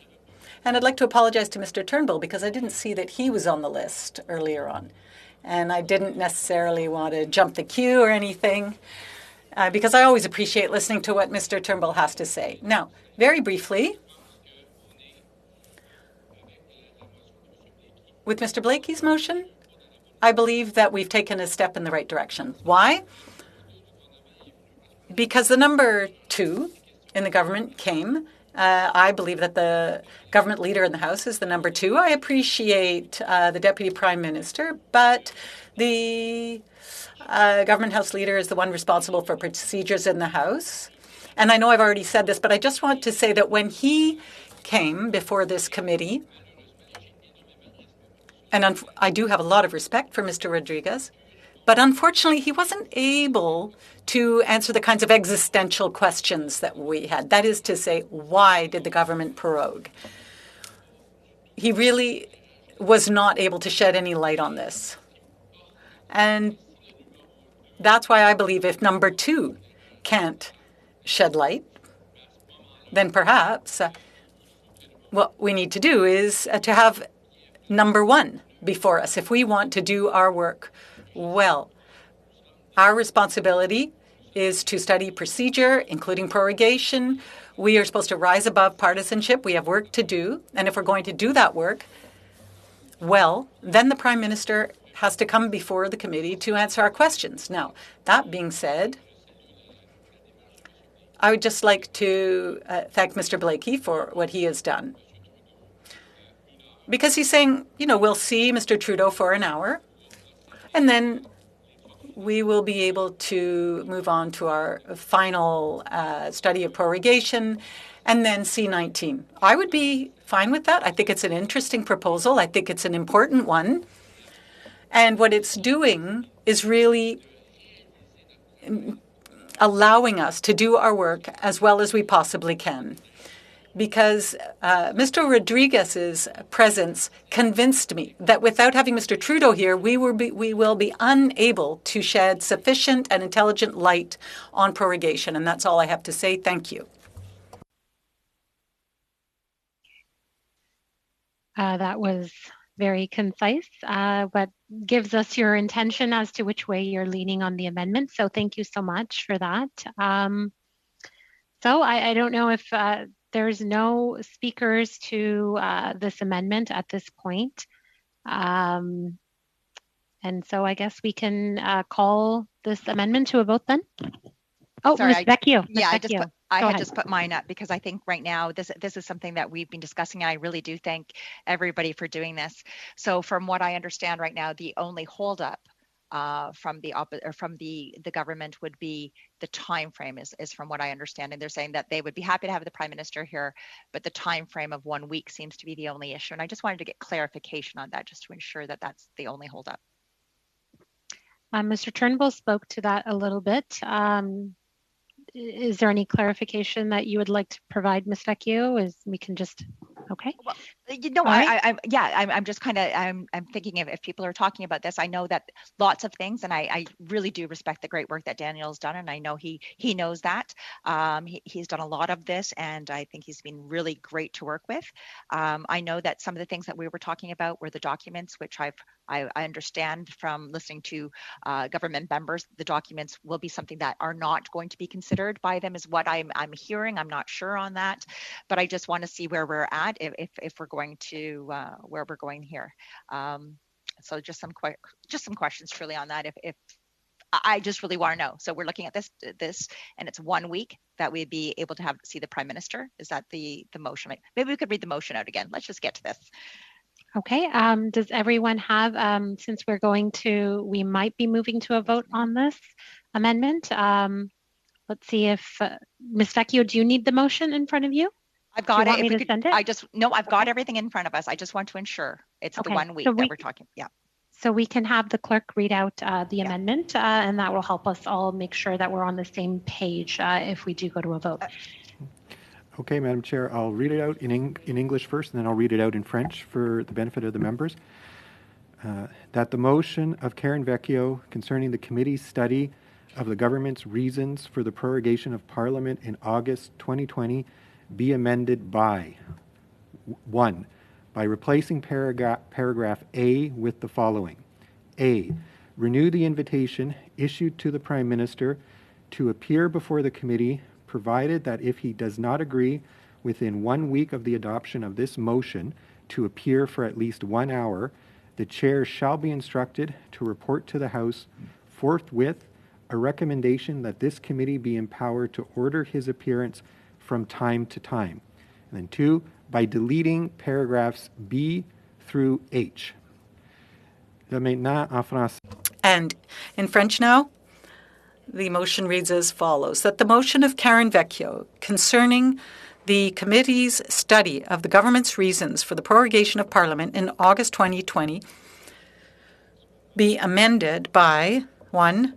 And I'd like to apologize to Mr. Turnbull because I didn't see that he was on the list earlier on. And I didn't necessarily want to jump the queue or anything because I always appreciate listening to what Mr. Turnbull has to say. Now, very briefly, with Mr. Blakey's motion, I believe that we've taken a step in the right direction. Why? Because the number 2 in the government came. I believe that the government leader in the House is the number 2. I appreciate the Deputy Prime Minister, but the government House leader is the one responsible for procedures in the House. And I know I've already said this, but I just want to say that when he came before this committee, and I do have a lot of respect for Mr. Rodriguez, but unfortunately, he wasn't able to answer the kinds of existential questions that we had. That is to say, why did the government prorogue? He really was not able to shed any light on this. And that's why I believe if number 2 can't shed light, then perhaps what we need to do is to have number 1 before us if we want to do our work well. Our responsibility is to study procedure, including prorogation. We are supposed to rise above partisanship. We have work to do. And if we're going to do that work well, then the Prime Minister has to come before the committee to answer our questions. Now, that being said, I would just like to thank Mr. Blakey for what he has done. Because he's saying, we'll see Mr. Trudeau for an hour, and then we will be able to move on to our final study of prorogation, and then C-19. I would be fine with that. I think it's an interesting proposal. I think it's an important one. And what it's doing is really allowing us to do our work as well as we possibly can. Because Mr. Rodriguez's presence convinced me that without having Mr. Trudeau here, we will be unable to shed sufficient and intelligent light on prorogation. And that's all I have to say. Thank you. That was very concise, but gives us your intention as to which way you're leaning on the amendment. So thank you so much for that. So I don't know if there's no speakers to this amendment at this point. And so I guess we can call this amendment to a vote then. Oh, sorry, Ms. Vecchio. Yeah, I had just put mine up because I think right now this is something that we've been discussing, and I really do thank everybody for doing this. So from what I understand right now, the only holdup from the government would be the time frame is from what I understand, and they're saying that they would be happy to have the Prime Minister here, but the time frame of 1 week seems to be the only issue, and I just wanted to get clarification on that just to ensure that that's the only holdup. Mr. Turnbull spoke to that a little bit. Is there any clarification that you would like to provide, Ms. Vecchio? We can just Okay. Well, I'm just kind of I'm thinking if people are talking about this, I know that lots of things, and I really do respect the great work that Daniel's done, and I know he knows that. He's done a lot of this, and I think he's been really great to work with. I know that some of the things that we were talking about were the documents, which I understand from listening to government members, the documents will be something that are not going to be considered by them, is what I'm hearing. I'm not sure on that, but I just want to see where we're at if we're going to where we're going here. So just some questions truly on that. If I just really want to know. So we're looking at this, and it's 1 week that we'd be able to see the Prime Minister. Is that the motion? Maybe we could read the motion out again. Let's just get to this. Okay. Does everyone have, since we might be moving to a vote on this amendment. Let's see if, Ms. Vecchio, do you need the motion in front of you? I've got it. If we could, send it? I've got everything in front of us. I just want to ensure it's the 1 week that we're talking. Yeah. So we can have the clerk read out the amendment, and that will help us all make sure that we're on the same page if we do go to a vote. Okay, Madam Chair, I'll read it out in English first, and then I'll read it out in French for the benefit of the members. That the motion of Karen Vecchio concerning the committee's study of the government's reasons for the prorogation of Parliament in August 2020 be amended by 1. By replacing paragraph A with the following. A. Renew the invitation issued to the Prime Minister to appear before the committee, provided that if he does not agree within 1 week of the adoption of this motion to appear for at least 1 hour, the chair shall be instructed to report to the House forthwith a recommendation that this committee be empowered to order his appearance from time to time. And then 2, by deleting paragraphs B through H. Maintenant en français. And in French now? The motion reads as follows, that the motion of Karen Vecchio concerning the committee's study of the government's reasons for the prorogation of Parliament in August 2020 be amended by 1.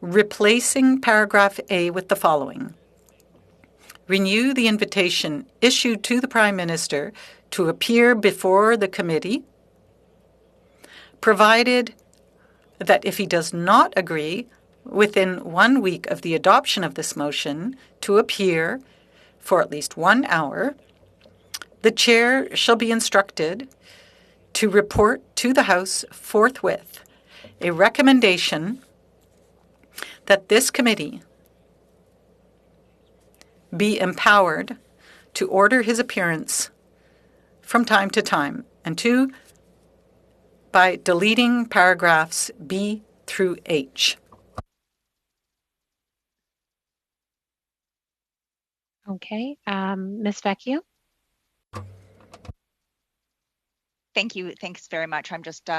Replacing paragraph A with the following. Renew the invitation issued to the Prime Minister to appear before the committee, provided that if he does not agree within 1 week of the adoption of this motion to appear for at least 1 hour, the chair shall be instructed to report to the House forthwith a recommendation that this committee be empowered to order his appearance from time to time. And 2, by deleting paragraphs B through H. Okay, Ms. Vecchio? Thank you. Thanks very much. I'm just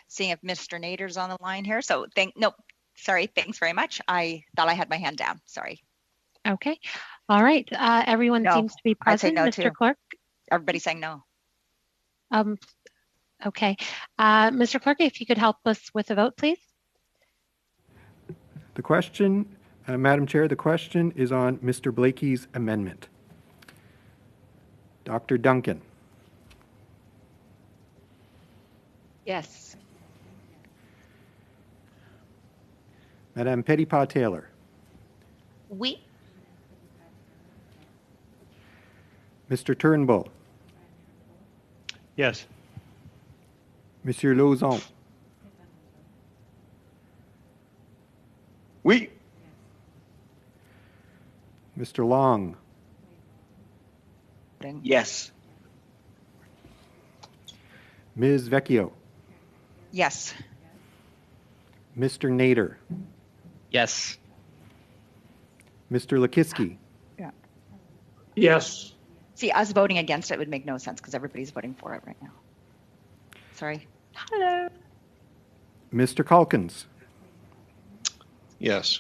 seeing if Mr. Nader's on the line here. So thanks very much. I thought I had my hand down. Sorry. Okay. All right. Everyone seems to be present. No, Mr. Clerk? Everybody's saying no. Okay. Mr. Clerk, if you could help us with the vote, please. The question, Madam Chair, the question is on Mr. Blakey's amendment. Dr. Duncan? Yes. Madame Petitpas-Taylor? Oui. Mr. Turnbull? Yes. Monsieur Lauzon? Oui. Mr. Long? Yes. Ms. Vecchio? Yes. Mr. Nader? Yes. Mr. Lakisky? Yeah. Yes. See, us voting against it would make no sense because everybody's voting for it right now. Sorry. Hello. Mr. Calkins? Yes.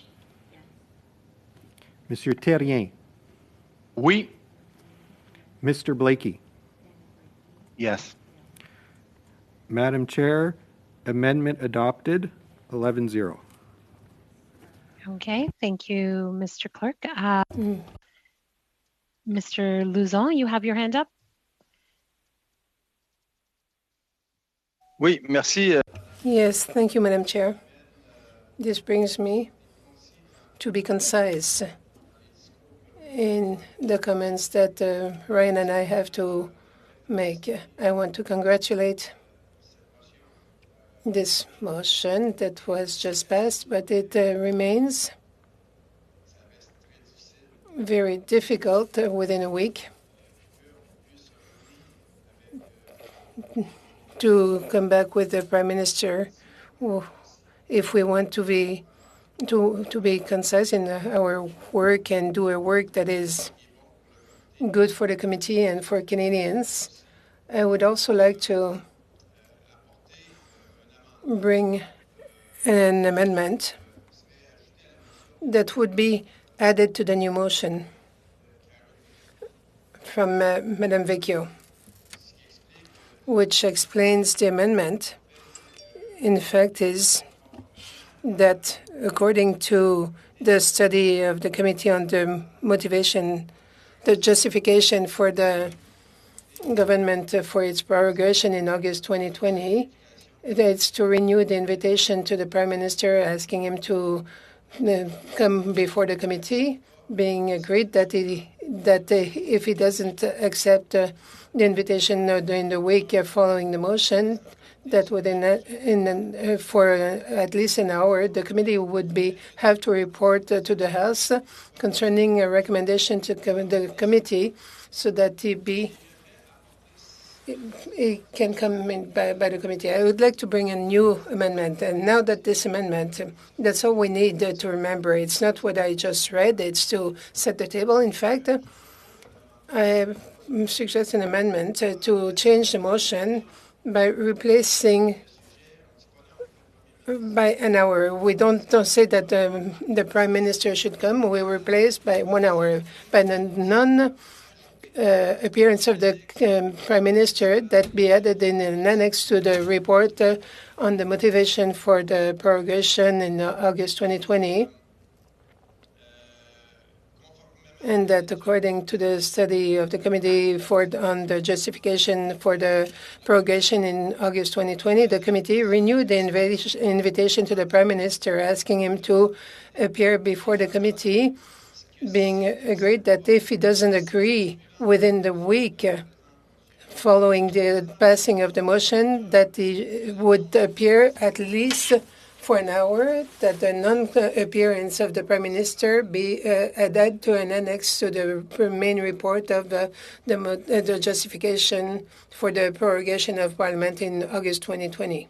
Monsieur Terrien? Oui. Mr. Blakey? Yes. Madam Chair, amendment adopted, 11-0. Okay, thank you, Mr. Clerk. Mr. Lauzon, you have your hand up? Oui, merci. Yes, thank you, Madam Chair. This brings me to be concise in the comments that Ryan and I have to make. I want to congratulate this motion that was just passed, but it remains very difficult within a week to come back with the Prime Minister if we want to be concise in our work and do a work that is good for the committee and for Canadians. I would also like to bring an amendment that would be added to the new motion from Madame Vecchio, which explains the amendment. In fact, is that according to the study of the Committee on the Motivation, the justification for the government for its prorogation in August 2020, it's to renew the invitation to the Prime Minister, asking him to come before the committee, being agreed that if he doesn't accept the invitation during the week following the motion, that within for at least an hour, the committee would have to report to the House concerning a recommendation to the committee, so that it can come in by the committee. I would like to bring a new amendment. And now that this amendment, that's all we need to remember. It's not what I just read. It's to set the table. In fact, I suggest an amendment to change the motion by replacing by an hour. We don't say that the Prime Minister should come. We replace by 1 hour by the appearance of the Prime Minister, that be added in an annex to the report on the motivation for the prorogation in August 2020. And that according to the study of the committee on the justification for the prorogation in August 2020, the committee renewed the invitation to the Prime Minister, asking him to appear before the committee, being agreed that if he doesn't agree within the week following the passing of the motion, that he would appear at least for an hour, that the non-appearance of the Prime Minister be added to an annex to the main report of the justification for the prorogation of Parliament in August 2020.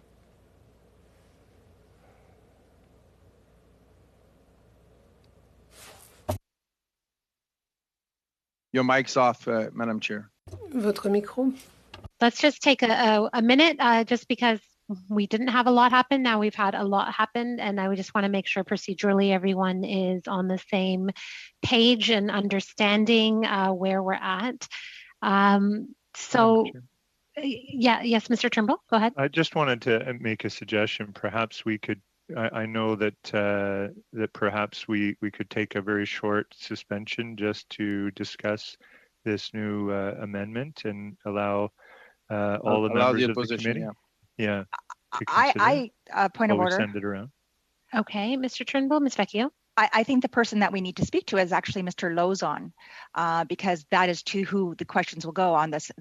Your mic's off, Madam Chair. Votre micro. Let's just take a minute, just because we didn't have a lot happen. Now we've had a lot happen, and I just want to make sure procedurally everyone is on the same page and understanding where we're at. Yes, Mr. Turnbull, go ahead. I just wanted to make a suggestion. Perhaps we could. I know that that perhaps we could take a very short suspension just to discuss this new amendment and allow all the members of the committee. Yeah. I point of order. Send it around. Okay, Mr. Turnbull, Ms. Vecchio. I think the person that we need to speak to is actually Mr. Lozon, because that is to who the questions will go on this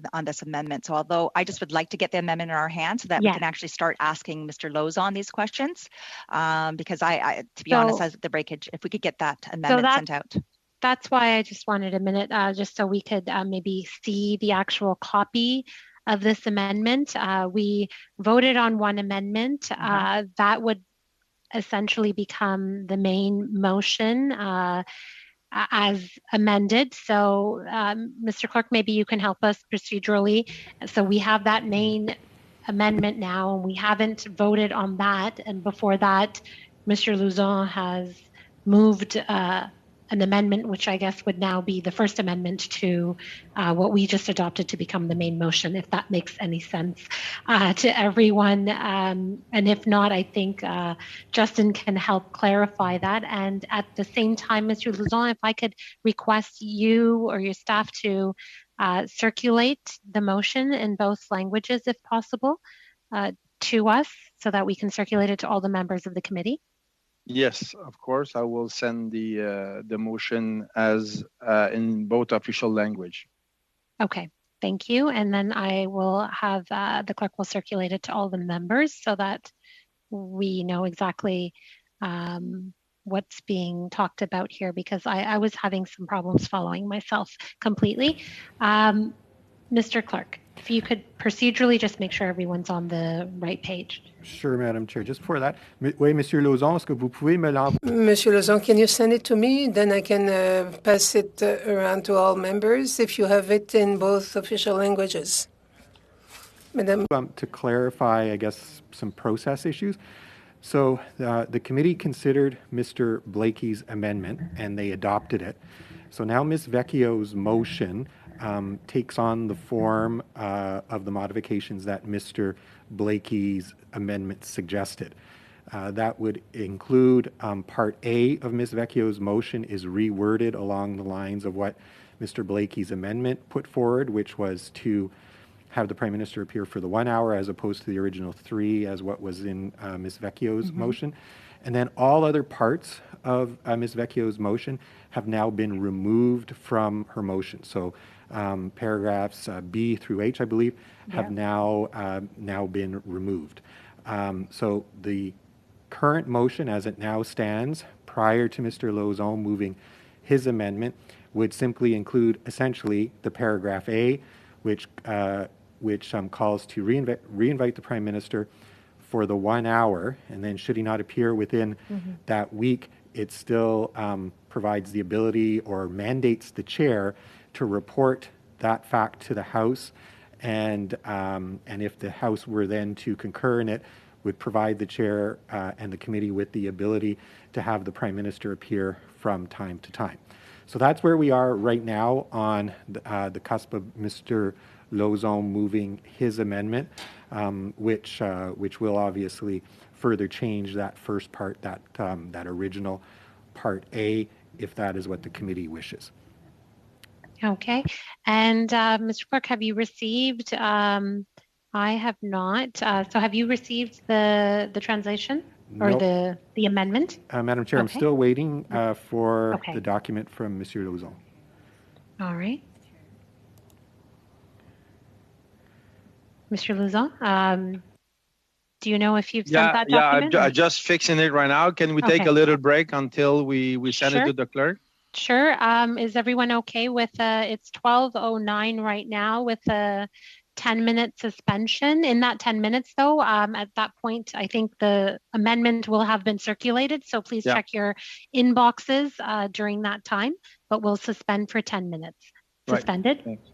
amendment. So although I just would like to get the amendment in our hands so that we can actually start asking Mr. Lozon these questions, because I to be honest, as the breakage, if we could get that amendment sent out. That's why I just wanted a minute, just so we could maybe see the actual copy of this amendment. We voted on one amendment that would essentially become the main motion as amended. So Mr. Clerk, maybe you can help us procedurally. So we have that main amendment now, and we haven't voted on that. And before that, Mr. Luzon has moved an amendment, which I guess would now be the first amendment to what we just adopted to become the main motion, if that makes any sense to everyone. And if not, I think Justin can help clarify that. And at the same time, Mr. Luzon, if I could request you or your staff to circulate the motion in both languages, if possible, to us so that we can circulate it to all the members of the committee? Yes, of course. I will send the motion as in both official language. Okay, thank you. And then I will have the clerk will circulate it to all the members so that we know exactly what's being talked about here, because I was having some problems following myself completely. Mr. Clerk, if you could procedurally just make sure everyone's on the right page. Sure, Madam Chair. Just before that, oui, Monsieur Lauzon, est-ce que vous pouvez me l'envoyer? Monsieur Lauzon, can you send it to me? Then I can pass it around to all members if you have it in both official languages. Madame. To clarify, I guess, some process issues. So the committee considered Mr. Blakey's amendment and they adopted it. So now Ms. Vecchio's motion takes on the form of the modifications that Mr. Blakey's amendment suggested. That would include Part A of Ms. Vecchio's motion is reworded along the lines of what Mr. Blakey's amendment put forward, which was to have the Prime Minister appear for the 1 hour as opposed to the original 3 as what was in Ms. Vecchio's motion. And then all other parts of Ms. Vecchio's motion have now been removed from her motion. So paragraphs B through H, I believe, have now been removed. So the current motion as it now stands, prior to Mr. Lauzon moving his amendment, would simply include essentially the paragraph A, which calls to reinvite the Prime Minister for the 1 hour, and then should he not appear within that week, it still provides the ability or mandates the chair to report that fact to the House, and if the House were then to concur in it, would provide the chair and the committee with the ability to have the Prime Minister appear from time to time. So that's where we are right now on the cusp of Mr. Lauzon moving his amendment, which will obviously further change that first part, that original Part A, if that is what the committee wishes. Okay, and Mr. Clerk, have you received? I have not. So have you received the translation or Nope. the amendment? Madam Chair, I'm still waiting for the document from Monsieur Lauzon. All right. Mr. Lauzon, do you know if you've sent that document? I'm just fixing it right now. Can we take a little break until we send it to the clerk? Sure. Is everyone okay with it's 12:09 right now with a 10-minute suspension? In that 10 minutes though, at that point, I think the amendment will have been circulated. So please check your inboxes during that time, but we'll suspend for 10 minutes. Suspended. Thanks.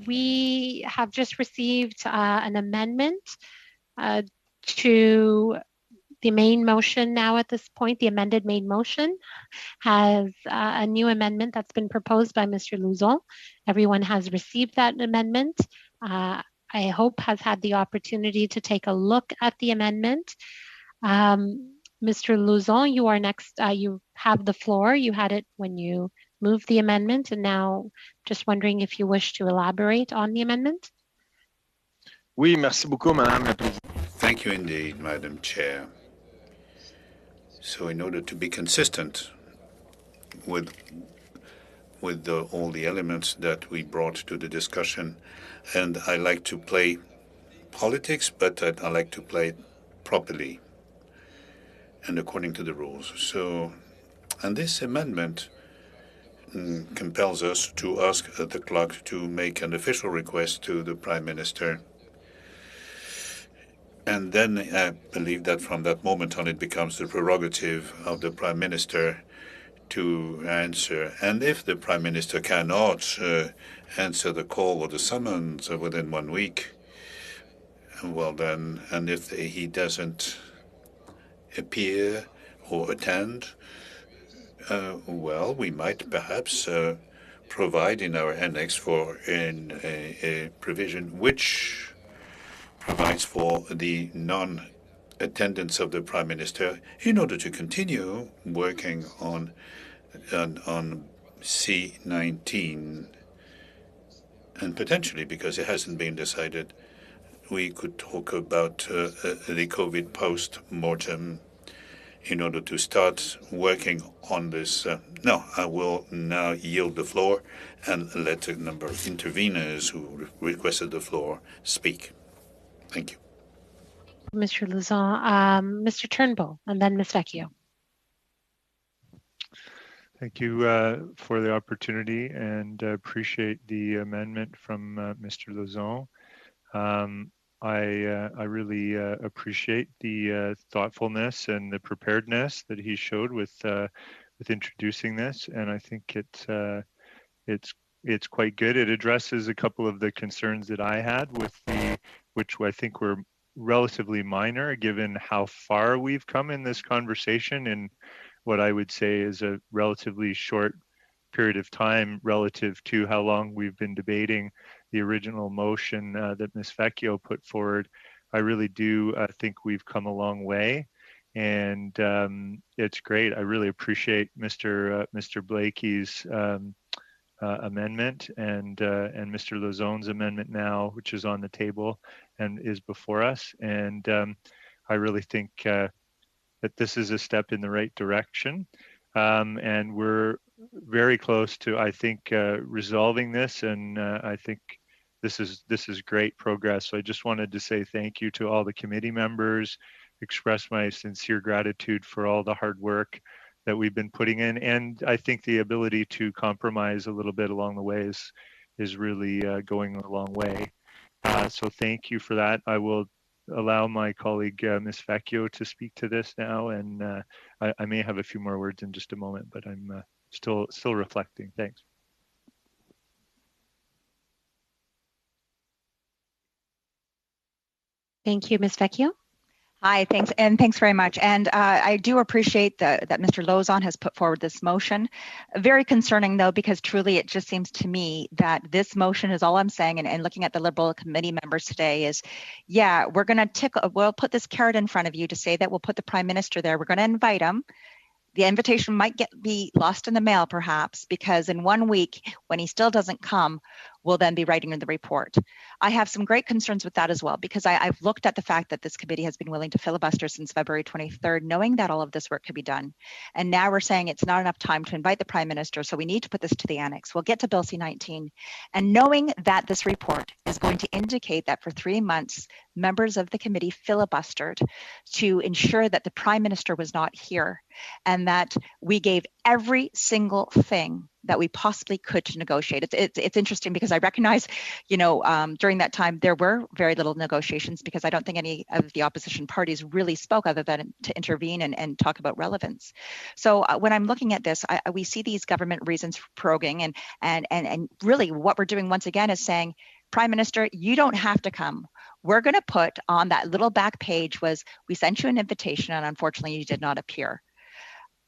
we have just received an amendment to the main motion now at this point. The amended main motion has a new amendment that's been proposed by Mr. Lauzon. Everyone has received that amendment. I hope has had the opportunity to take a look at the amendment. Mr. Lauzon, you are next. You have the floor. You had it when you moved the amendment, and now just wondering if you wish to elaborate on the amendment. Oui, merci beaucoup, Madame la Présidente. Thank you indeed, Madam Chair. So in order to be consistent with all the elements that we brought to the discussion, and I like to play politics, but I like to play it properly and according to the rules. So, and this amendment compels us to ask the clerk to make an official request to the Prime Minister. And then I believe that from that moment on, it becomes the prerogative of the Prime Minister to answer. And if the Prime Minister cannot answer the call or the summons within 1 week, well then, and if he doesn't appear or attend, well, we might perhaps provide in our annex for a provision which provides for the non-attendance of the Prime Minister in order to continue working on C-19. And potentially, because it hasn't been decided, we could talk about the COVID post-mortem in order to start working on this. No, I will now yield the floor and let a number of interveners who requested the floor speak. Thank you. Mr. Lauzon, Mr. Turnbull, and then Ms. Vecchio. Thank you for the opportunity, and appreciate the amendment from Mr. Lauzon. I really appreciate the thoughtfulness and the preparedness that he showed with introducing this, and I think it's quite good. It addresses a couple of the concerns that I had which I think were relatively minor, given how far we've come in this conversation in what I would say is a relatively short period of time relative to how long we've been debating the original motion that Ms. Vecchio put forward. I really do think we've come a long way, and it's great. I really appreciate Mr. Blakey's amendment and Mr. Lauzon's amendment now, which is on the table and is before us. And I really think that this is a step in the right direction, and we're very close to, I think, resolving this. And I think this is great progress. So I just wanted to say thank you to all the committee members, express my sincere gratitude for all the hard work that we've been putting in. And I think the ability to compromise a little bit along the way is really going a long way. So thank you for that. I will allow my colleague, Ms. Vecchio, to speak to this now. And I may have a few more words in just a moment, but I'm still reflecting. Thanks. Thank you, Ms. Vecchio. Hi, thanks, and thanks very much. And I do appreciate that Mr. Lauzon has put forward this motion. Very concerning, though, because truly it just seems to me that this motion is all I'm saying, and looking at the Liberal committee members today is, yeah, we'll put this carrot in front of you to say that we'll put the Prime Minister there. We're going to invite him. The invitation might be lost in the mail, perhaps, because in 1 week, when he still doesn't come, we'll then be writing in the report. I have some great concerns with that as well, because I've looked at the fact that this committee has been willing to filibuster since February 23rd, knowing that all of this work could be done. And now we're saying it's not enough time to invite the Prime Minister, so we need to put this to the annex. We'll get to Bill C-19. And knowing that this report is going to indicate that for 3 months, members of the committee filibustered to ensure that the Prime Minister was not here, and that we gave every single thing that we possibly could to negotiate. It's interesting because I recognize, during that time there were very little negotiations because I don't think any of the opposition parties really spoke other than to intervene and talk about relevance. So when I'm looking at this, we see these government reasons for proroguing, and really what we're doing once again is saying, Prime Minister, you don't have to come. We're going to put on that little back page was we sent you an invitation and unfortunately you did not appear.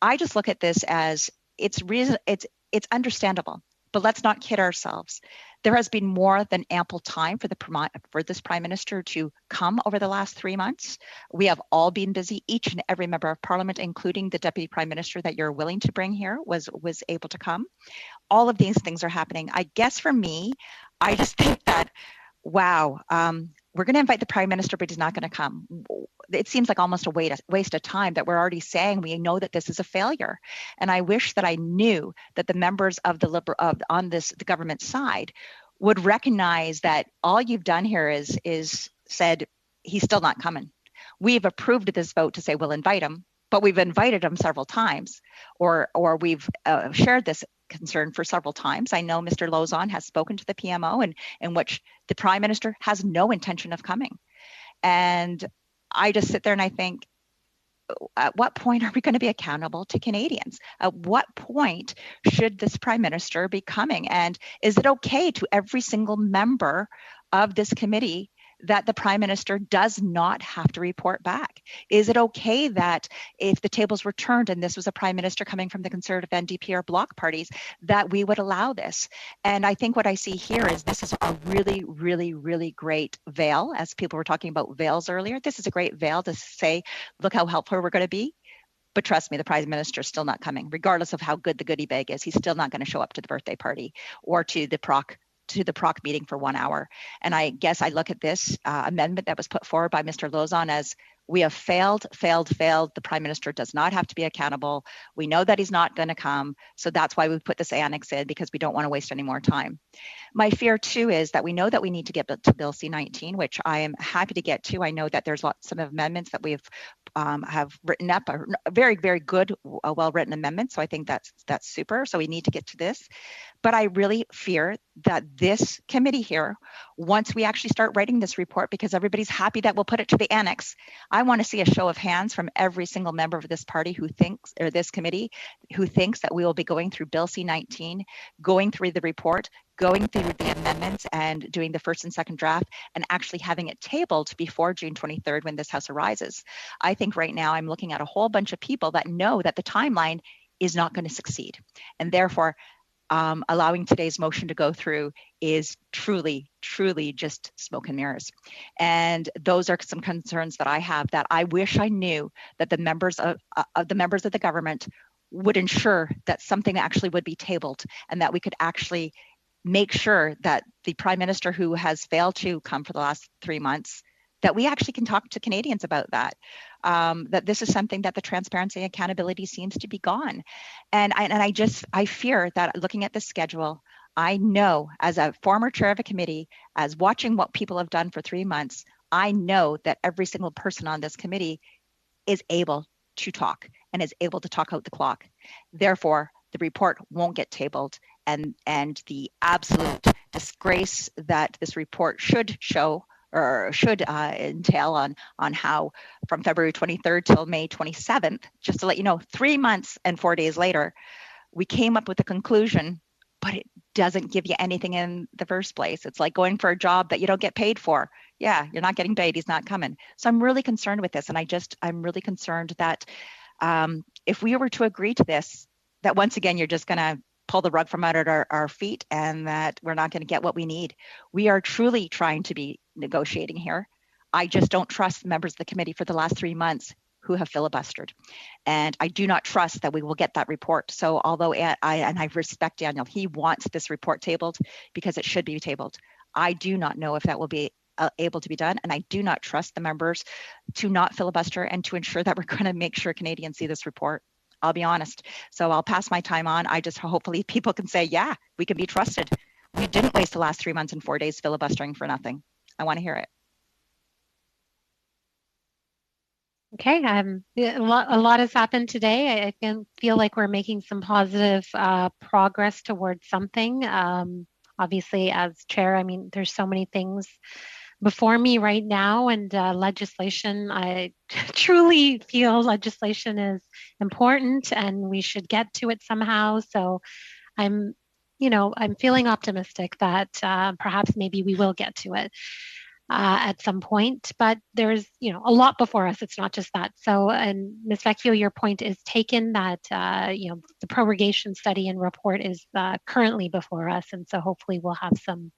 I just look at this as it's understandable, but let's not kid ourselves. There has been more than ample time for this Prime Minister to come over the last 3 months. We have all been busy. Each and every member of Parliament, including the Deputy Prime Minister that you're willing to bring here, was able to come. All of these things are happening. I guess for me, I just think that, wow, we're going to invite the Prime Minister, but he's not going to come. It seems like almost a waste of time that we're already saying we know that this is a failure. And I wish that I knew that the members of the government side would recognize that all you've done here is said he's still not coming. We've approved this vote to say we'll invite him, but we've invited him several times, or we've shared this concern for several times. I know Mr. Lauzon has spoken to the PMO and in which the Prime Minister has no intention of coming. And I just sit there and I think, at what point are we going to be accountable to Canadians? At what point should this Prime Minister be coming? And is it okay to every single member of this committee that the Prime Minister does not have to report back? Is it okay that if the tables were turned and this was a Prime Minister coming from the Conservative NDP or Bloc parties, that we would allow this? And I think what I see here is this is a really, really, really great veil. As people were talking about veils earlier, this is a great veil to say, look how helpful we're going to be. But trust me, the Prime Minister is still not coming, regardless of how good the goodie bag is. He's still not going to show up to the birthday party or to the PROC meeting for 1 hour. And I guess I look at this amendment that was put forward by Mr. Lauzon as we have failed. The Prime Minister does not have to be accountable. We know that he's not going to come. So that's why we put this annex in, because we don't want to waste any more time. My fear too is that we know that we need to get to Bill C-19, which I am happy to get to. I know that there's some amendments that we've have written up, very, very good, well-written amendments. So I think that's super. So we need to get to this. But I really fear that this committee here, once we actually start writing this report, because everybody's happy that we'll put it to the annex, I want to see a show of hands from every single member of this party who thinks, or this committee, who thinks that we will be going through Bill C-19, going through the report, going through the amendments and doing the first and second draft and actually having it tabled before June 23rd when this House arises. I think right now I'm looking at a whole bunch of people that know that the timeline is not going to succeed. And therefore, allowing today's motion to go through is truly, truly just smoke and mirrors. And those are some concerns that I have, that I wish I knew that the members of the government would ensure that something actually would be tabled and that we could actually make sure that the Prime Minister who has failed to come for the last 3 months, that we actually can talk to Canadians about that. That this is something that the transparency and accountability seems to be gone. And I fear that looking at the schedule, I know as a former chair of a committee, as watching what people have done for 3 months, I know that every single person on this committee is able to talk and is able to talk out the clock. Therefore, the report won't get tabled, and the absolute disgrace that this report should show or should entail on how from February 23rd till May 27th, just to let you know, 3 months and 4 days later, we came up with a conclusion, but it doesn't give you anything in the first place. It's like going for a job that you don't get paid for. Yeah, you're not getting paid, he's not coming. So I'm really concerned with this. And I'm really concerned that if we were to agree to this, that once again, you're just going to pull the rug from under our feet and that we're not going to get what we need. We are truly trying to be negotiating here. I just don't trust the members of the committee for the last 3 months who have filibustered. And I do not trust that we will get that report. So although I respect Daniel, he wants this report tabled because it should be tabled. I do not know if that will be able to be done. And I do not trust the members to not filibuster and to ensure that we're going to make sure Canadians see this report. I'll be honest. So I'll pass my time on. I just hopefully people can say, yeah, we can be trusted. We didn't waste the last 3 months and 4 days filibustering for nothing. I want to hear it. Okay, a lot has happened today. I feel like we're making some positive progress towards something. Obviously, as chair, I mean, there's so many things before me right now, and legislation. I truly feel legislation is important, and we should get to it somehow. So I'm, I'm feeling optimistic that perhaps maybe we will get to it at some point. But there's, a lot before us. It's not just that. So, and Ms. Vecchio, your point is taken that, the prorogation study and report is currently before us. And so hopefully we'll have some,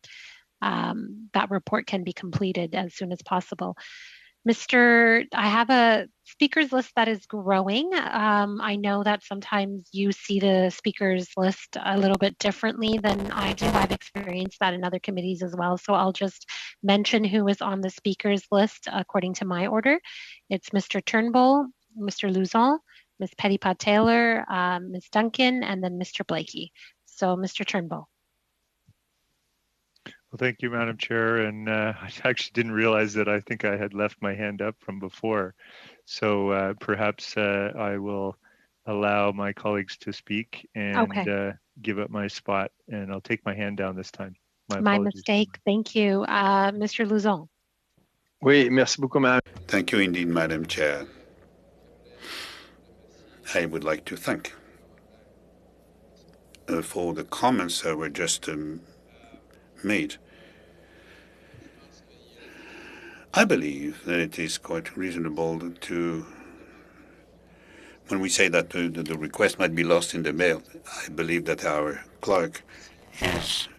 that report can be completed as soon as possible. I have a speakers list that is growing. I know that sometimes you see the speakers list a little bit differently than I do. I've experienced that in other committees as well. So I'll just mention who is on the speakers list according to my order. It's Mr. Turnbull, Mr. Luzon, Ms. Pettipat-Taylor, Ms. Duncan, and then Mr. Blakey. So Mr. Turnbull. Well, thank you, Madam Chair. And I actually didn't realize that I think I had left my hand up from before. So perhaps I will allow my colleagues to speak and give up my spot. And I'll take my hand down this time. My mistake. Thank you. Mr. Luzon. Oui, merci beaucoup, Madame. Thank you indeed, Madam Chair. I would like to thank for the comments that were just made. I believe that it is quite reasonable to, when we say that the request might be lost in the mail, I believe that our clerk is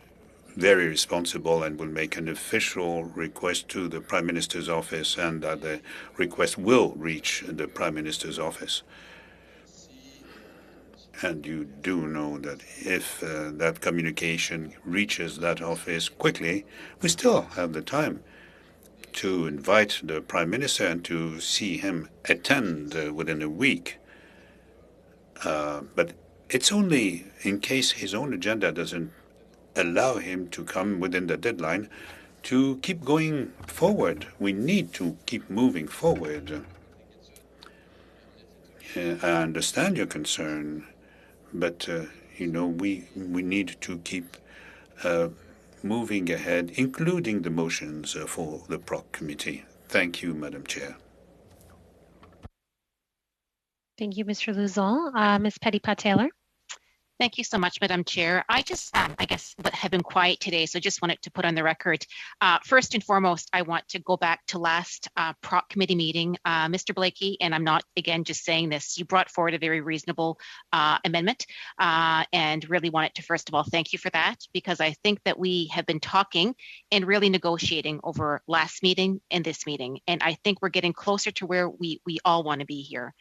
very responsible and will make an official request to the Prime Minister's office, and that the request will reach the Prime Minister's office. And you do know that if that communication reaches that office quickly, we still have the time to invite the Prime Minister and to see him attend within a week. But it's only in case his own agenda doesn't allow him to come within the deadline to keep going forward. We need to keep moving forward. I understand your concern, but we need to keep moving ahead, including the motions for the PROC committee. Thank you, Madam Chair. Thank you, Mr. Luzon. Ms. Pettipat-Taylor. Thank you so much, Madam Chair. I just, I guess, have been quiet today, so just wanted to put on the record. First and foremost, I want to go back to last PROC committee meeting. Mr. Blakey, and I'm not, again, just saying this, you brought forward a very reasonable amendment and really wanted to, first of all, thank you for that, because I think that we have been talking and really negotiating over last meeting and this meeting. And I think we're getting closer to where we all want to be here.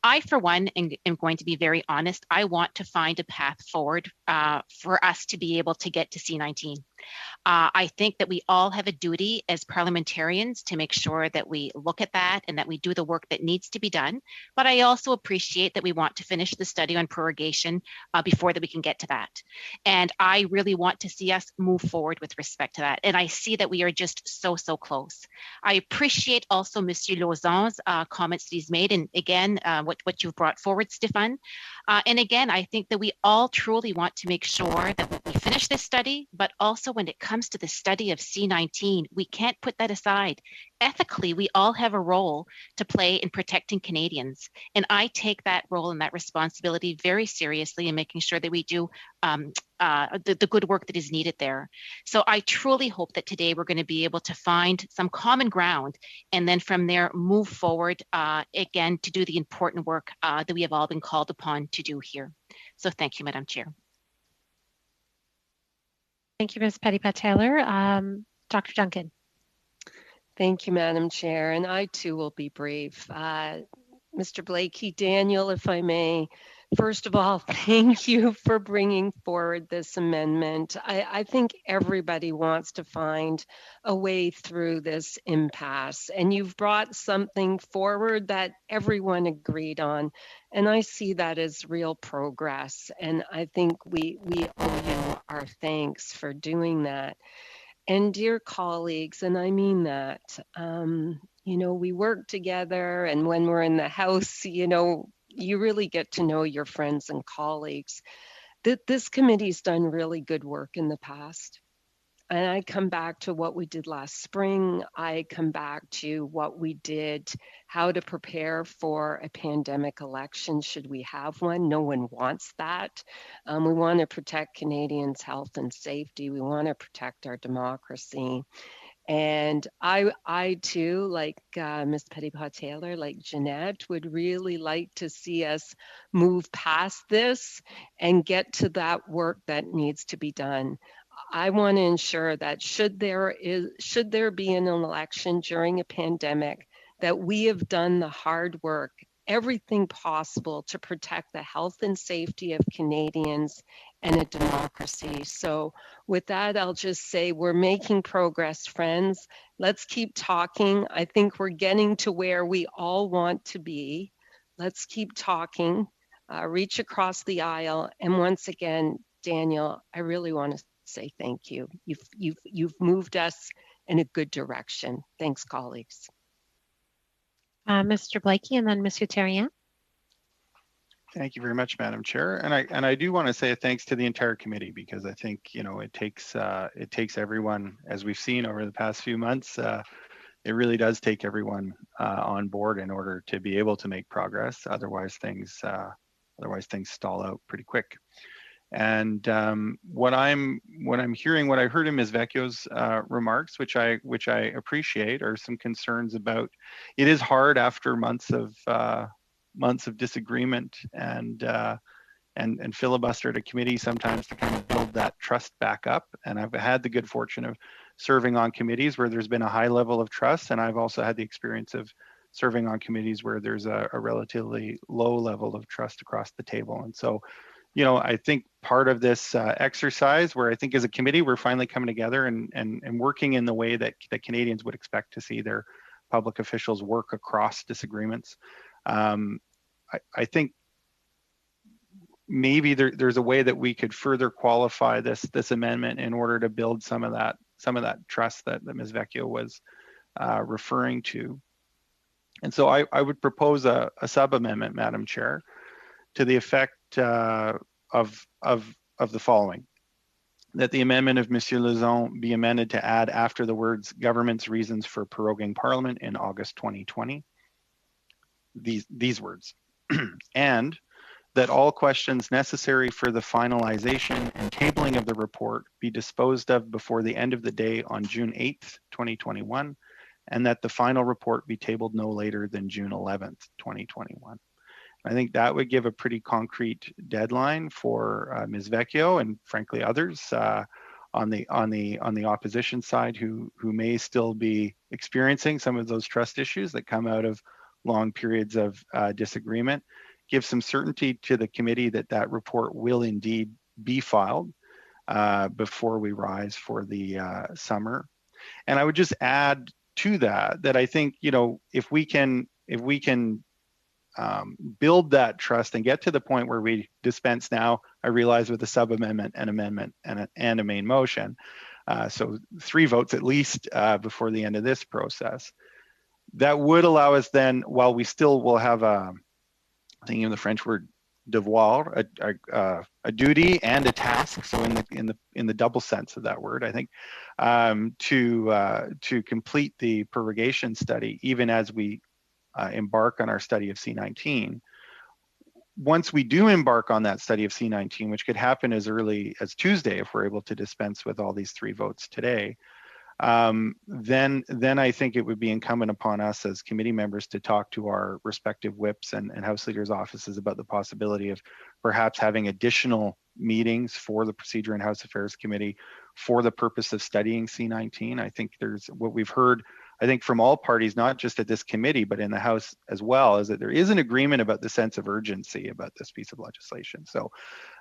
I, for one, am going to be very honest. I want to find a path forward for us to be able to get to C19. I think that we all have a duty as parliamentarians to make sure that we look at that and that we do the work that needs to be done. But I also appreciate that we want to finish the study on prorogation before that we can get to that. And I really want to see us move forward with respect to that. And I see that we are just so close. I appreciate also Monsieur Lauzon's comments that he's made. And again, what you've brought forward, Stéphane. And again, I think that we all truly want to make sure that we finish this study, but also when it comes to the study of C19, we can't put that aside. Ethically, we all have a role to play in protecting Canadians. And I take that role and that responsibility very seriously in making sure that we do the good work that is needed there. So I truly hope that today we're going to be able to find some common ground and then from there move forward again to do the important work that we have all been called upon to do here. So thank you, Madam Chair. Thank you, Ms. Pettipat-Taylor. Dr. Duncan. Thank you, Madam Chair. And I too will be brief. Mr. Blakey, Daniel, if I may, first of all, thank you for bringing forward this amendment. I think everybody wants to find a way through this impasse, and you've brought something forward that everyone agreed on, and I see that as real progress, and I think we owe you our thanks for doing that. And dear colleagues, and I mean that, we work together, and when we're in the house, you really get to know your friends and colleagues. This committee's done really good work in the past. And I come back to what we did last spring. I come back to what we did, how to prepare for a pandemic election should we have one. No one wants that. We want to protect Canadians' health and safety. We want to protect our democracy. And I too, like Ms. Petitpas-Taylor, like Jeanette, would really like to see us move past this and get to that work that needs to be done. I want to ensure that should there be an election during a pandemic, that we have done the hard work, everything possible to protect the health and safety of Canadians and a democracy. So with that, I'll just say we're making progress, friends. Let's keep talking. I think we're getting to where we all want to be. Let's keep talking, reach across the aisle. And once again, Daniel, I really want to say thank you. You've moved us in a good direction. Thanks, colleagues. Mr. Blakey, and then Monsieur Therrien. Thank you very much, Madam Chair. And I do want to say thanks to the entire committee, because I think, it takes everyone, as we've seen over the past few months. It really does take everyone on board in order to be able to make progress. Otherwise things stall out pretty quick. And what I'm hearing, what I heard in Ms. Vecchio's remarks, which I appreciate, are some concerns about. It is hard after months of disagreement and filibuster at a committee sometimes to kind of build that trust back up. And I've had the good fortune of serving on committees where there's been a high level of trust, and I've also had the experience of serving on committees where there's a relatively low level of trust across the table. And so, I think part of this exercise, where I think as a committee, we're finally coming together and working in the way that Canadians would expect to see their public officials work across disagreements. I think maybe there's a way that we could further qualify this amendment in order to build some of that trust that Ms. Vecchio was referring to. And so I would propose a sub-amendment, Madam Chair, to the effect of the following: that the amendment of Monsieur Lauzon be amended to add, after the words "government's reasons for proroguing Parliament in August 2020," these words, and that all questions necessary for the finalization and tabling of the report be disposed of before the end of the day on June 8th, 2021, and that the final report be tabled no later than June 11th, 2021. I think that would give a pretty concrete deadline for Ms. Vecchio and frankly others on the opposition side who may still be experiencing some of those trust issues that come out of long periods of disagreement. Give some certainty to the committee that report will indeed be filed before we rise for the summer. And I would just add to that I think, if we can build that trust and get to the point where we dispense now, I realize, with a sub-amendment, an amendment, and a main motion. So 3 votes at least before the end of this process. That would allow us then, while we still will have thinking of the French word devoir, a duty and a task. So in the double sense of that word, I think, to complete the prorogation study, even as we embark on our study of C19. Once we do embark on that study of C19, which could happen as early as Tuesday if we're able to dispense with all these 3 votes today, then I think it would be incumbent upon us as committee members to talk to our respective whips and House leaders' offices about the possibility of perhaps having additional meetings for the Procedure and House Affairs Committee for the purpose of studying C19. I think there's what we've heard, I think, from all parties, not just at this committee, but in the House as well, is that there is an agreement about the sense of urgency about this piece of legislation. So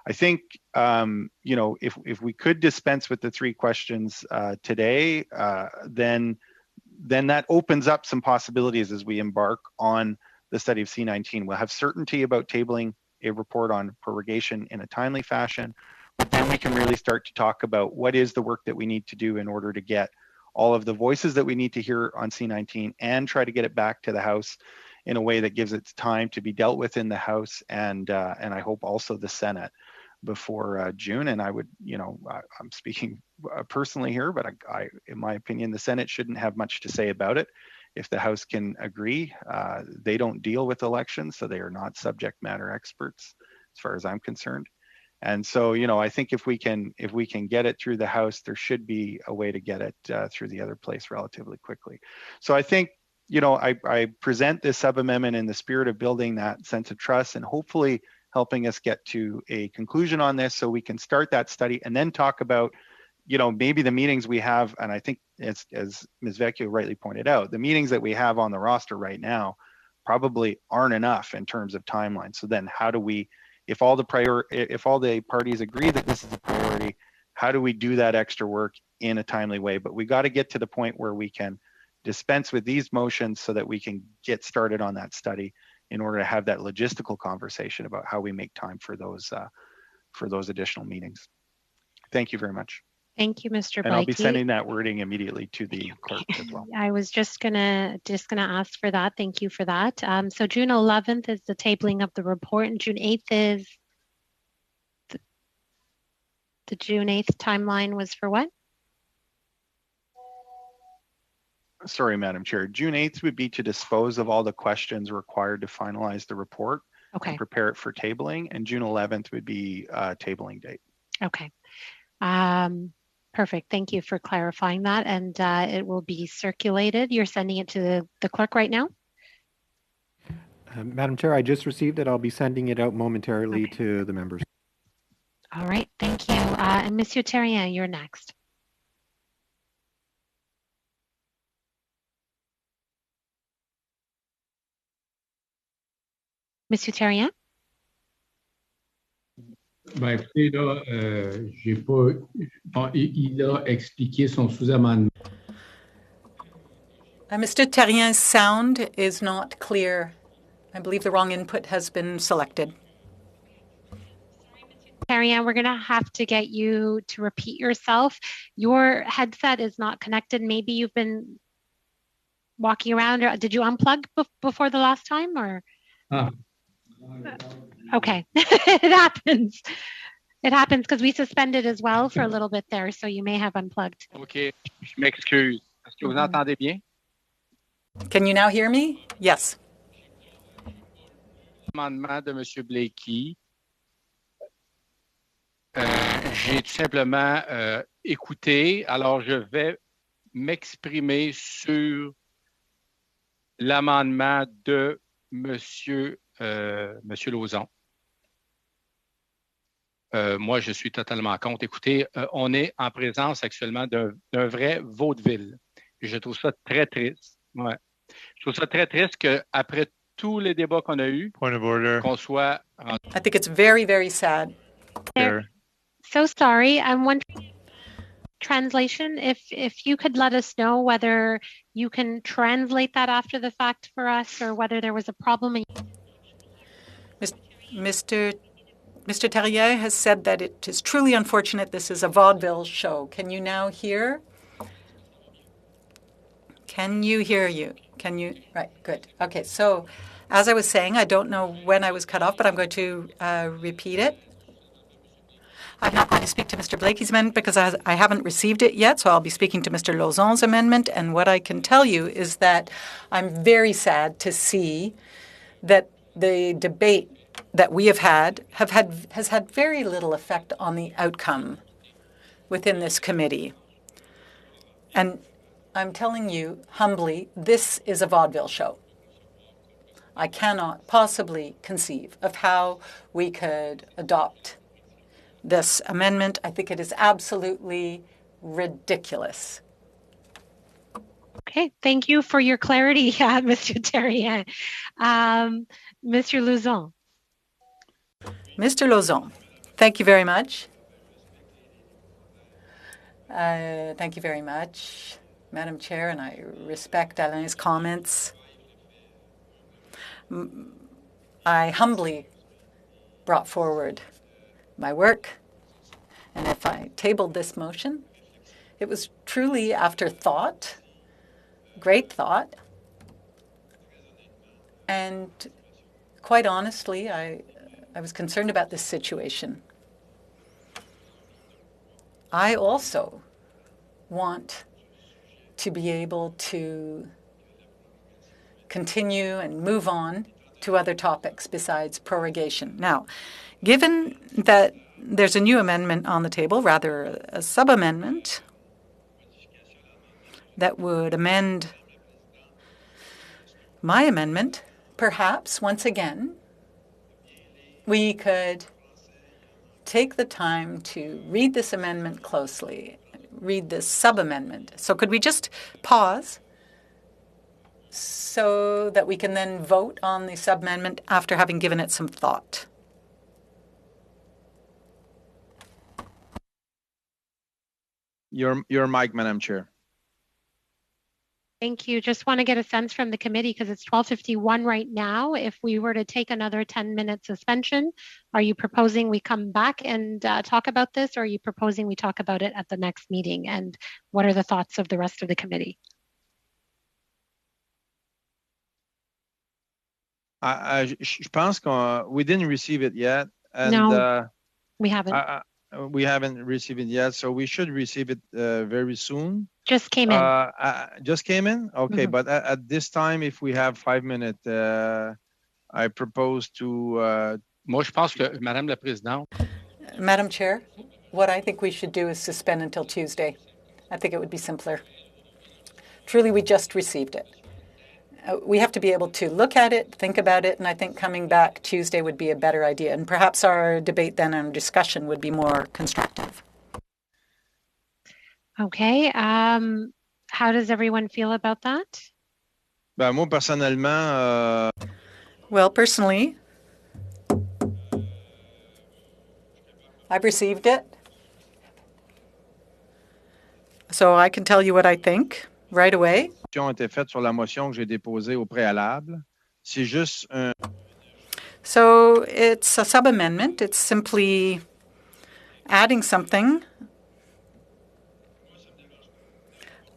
I think, if we could dispense with the 3 questions today, then that opens up some possibilities as we embark on the study of C19. We'll have certainty about tabling a report on prorogation in a timely fashion, but then we can really start to talk about what is the work that we need to do in order to get all of the voices that we need to hear on C19 and try to get it back to the House in a way that gives it time to be dealt with in the House and I hope also the Senate before June. And I would, I'm speaking personally here, but I, in my opinion, the Senate shouldn't have much to say about it. If the House can agree, they don't deal with elections, so they are not subject matter experts, as far as I'm concerned. And so, I think if we can get it through the House, there should be a way to get it through the other place relatively quickly. So I think, I present this sub-amendment in the spirit of building that sense of trust and hopefully helping us get to a conclusion on this so we can start that study and then talk about, maybe the meetings we have, and I think as Ms. Vecchio rightly pointed out, the meetings that we have on the roster right now probably aren't enough in terms of timeline. So then how do we, if all the parties agree that this is a priority, how do we do that extra work in a timely way? But we got to get to the point where we can dispense with these motions so that we can get started on that study in order to have that logistical conversation about how we make time for those additional meetings. Thank you very much. Thank you, Mr. Blakey. And I'll be sending that wording immediately to the clerk as well. I was just gonna ask for that. Thank you for that. So June 11th is the tabling of the report, and June 8th is the June 8th timeline was for what? Sorry, Madam Chair. June 8th would be to dispose of all the questions required to finalize the report and prepare it for tabling, and June 11th would be tabling date. Okay. Perfect. Thank you for clarifying that. And it will be circulated. You're sending it to the clerk right now? Madam Chair, I just received it. I'll be sending it out momentarily to the members. All right. Thank you. And Monsieur Terrien, you're next. Monsieur Terrien? Ben, écoutez, là, j'ai pas. Bon, il a expliqué son sous-amendement. Mr. Terrien's sound is not clear. I believe the wrong input has been selected. Terrien, we're going to have to get you to repeat yourself. Your headset is not connected. Maybe you've been walking around, or did you unplug before the last time, or? Okay, it happens. It happens because we suspended as well for a little bit there, so you may have unplugged. Okay, je m'excuse. Est-ce que vous entendez bien? Can you now hear me? Yes. Amendement de M. Blakey. J'ai tout simplement écouté. Alors, je vais m'exprimer sur l'amendement de Monsieur Lauzon. Moi, je suis totalement contre. Écoutez, on est en présence actuellement d'un vrai vaudeville. Et je trouve ça très triste. Ouais. Je trouve ça très triste qu'après tous les débats qu'on a eus, qu'on soit... I think it's very, very sad. So sorry. I'm wondering, translation, if you could let us know whether you can translate that after the fact for us, or whether there was a problem. Mr. Terrier has said that it is truly unfortunate this is a vaudeville show. Can you now hear? Can you hear you? Can you? Right, good. Okay, so as I was saying, I don't know when I was cut off, but I'm going to repeat it. I'm not going to speak to Mr. Blakey's amendment because I haven't received it yet, so I'll be speaking to Mr. Lauzon's amendment. And what I can tell you is that I'm very sad to see that the debate that we have had has had very little effect on the outcome within this committee. And I'm telling you humbly, this is a vaudeville show. I cannot possibly conceive of how we could adopt this amendment. I think it is absolutely ridiculous. Okay, thank you for your clarity, Mr. Terrien. Mr. Lauzon. Mr. Lauzon, thank you very much. Thank you very much, Madam Chair, and I respect Alain's comments. I humbly brought forward my work, and if I tabled this motion, it was truly after thought, great thought, and quite honestly, I was concerned about this situation. I also want to be able to continue and move on to other topics besides prorogation. Now, given that there's a new amendment on the table, rather a sub-amendment that would amend my amendment, perhaps once again, we could take the time to read this amendment closely, read this sub-amendment. So could we just pause so that we can then vote on the sub-amendment after having given it some thought? Your mic, Madam Chair. Thank you. Just want to get a sense from the committee because it's 12:51 right now. If we were to take another 10-minute suspension, are you proposing we come back and talk about this, or are you proposing we talk about it at the next meeting? And what are the thoughts of the rest of the committee? Je pense we didn't receive it yet. And, no, we haven't. We haven't received it yet, so we should receive it very soon. Just came in. Just came in? Okay, but at this time, if we have 5 minutes, I propose to... Moi, je pense que, Madame la Présidente. Madam Chair, what I think we should do is suspend until Tuesday. I think it would be simpler. Truly, we just received it. We have to be able to look at it, think about it, and I think coming back Tuesday would be a better idea. And perhaps our debate then and discussion would be more constructive. Okay. How does everyone feel about that? Ben, moi, personnellement... Well, personally, I've received it. So I can tell you what I think right away. Ont été faites sur la motion que j'ai déposée au préalable. C'est juste un... So it's a sub-amendment. It's simply adding something.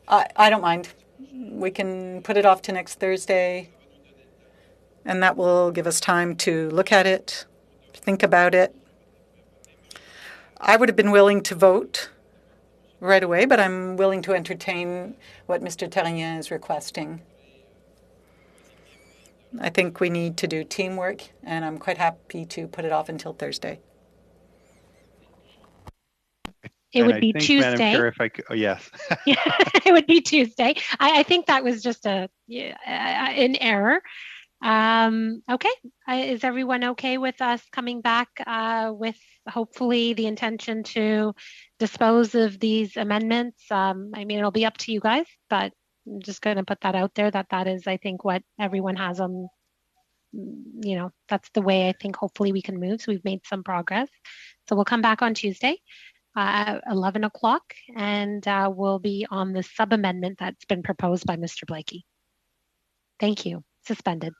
I don't mind. We can put it off to next Thursday, and that will give us time to look at it, think about it. I would have been willing to vote right away, but I'm willing to entertain what Mr. Terrien is requesting. I think we need to do teamwork, and I'm quite happy to put it off until Thursday. It would be Tuesday. Madam Chair, if I could, yes. It would be Tuesday. I think that was just an error. Okay. Is everyone okay with us coming back with hopefully the intention to dispose of these amendments? I mean, it'll be up to you guys, but I'm just going to put that out there that is, I think, what everyone has on, that's the way I think hopefully we can move. So we've made some progress. So we'll come back on Tuesday. 11 o'clock, and we'll be on the sub-amendment that's been proposed by Mr. Blakey. Thank you. Suspended.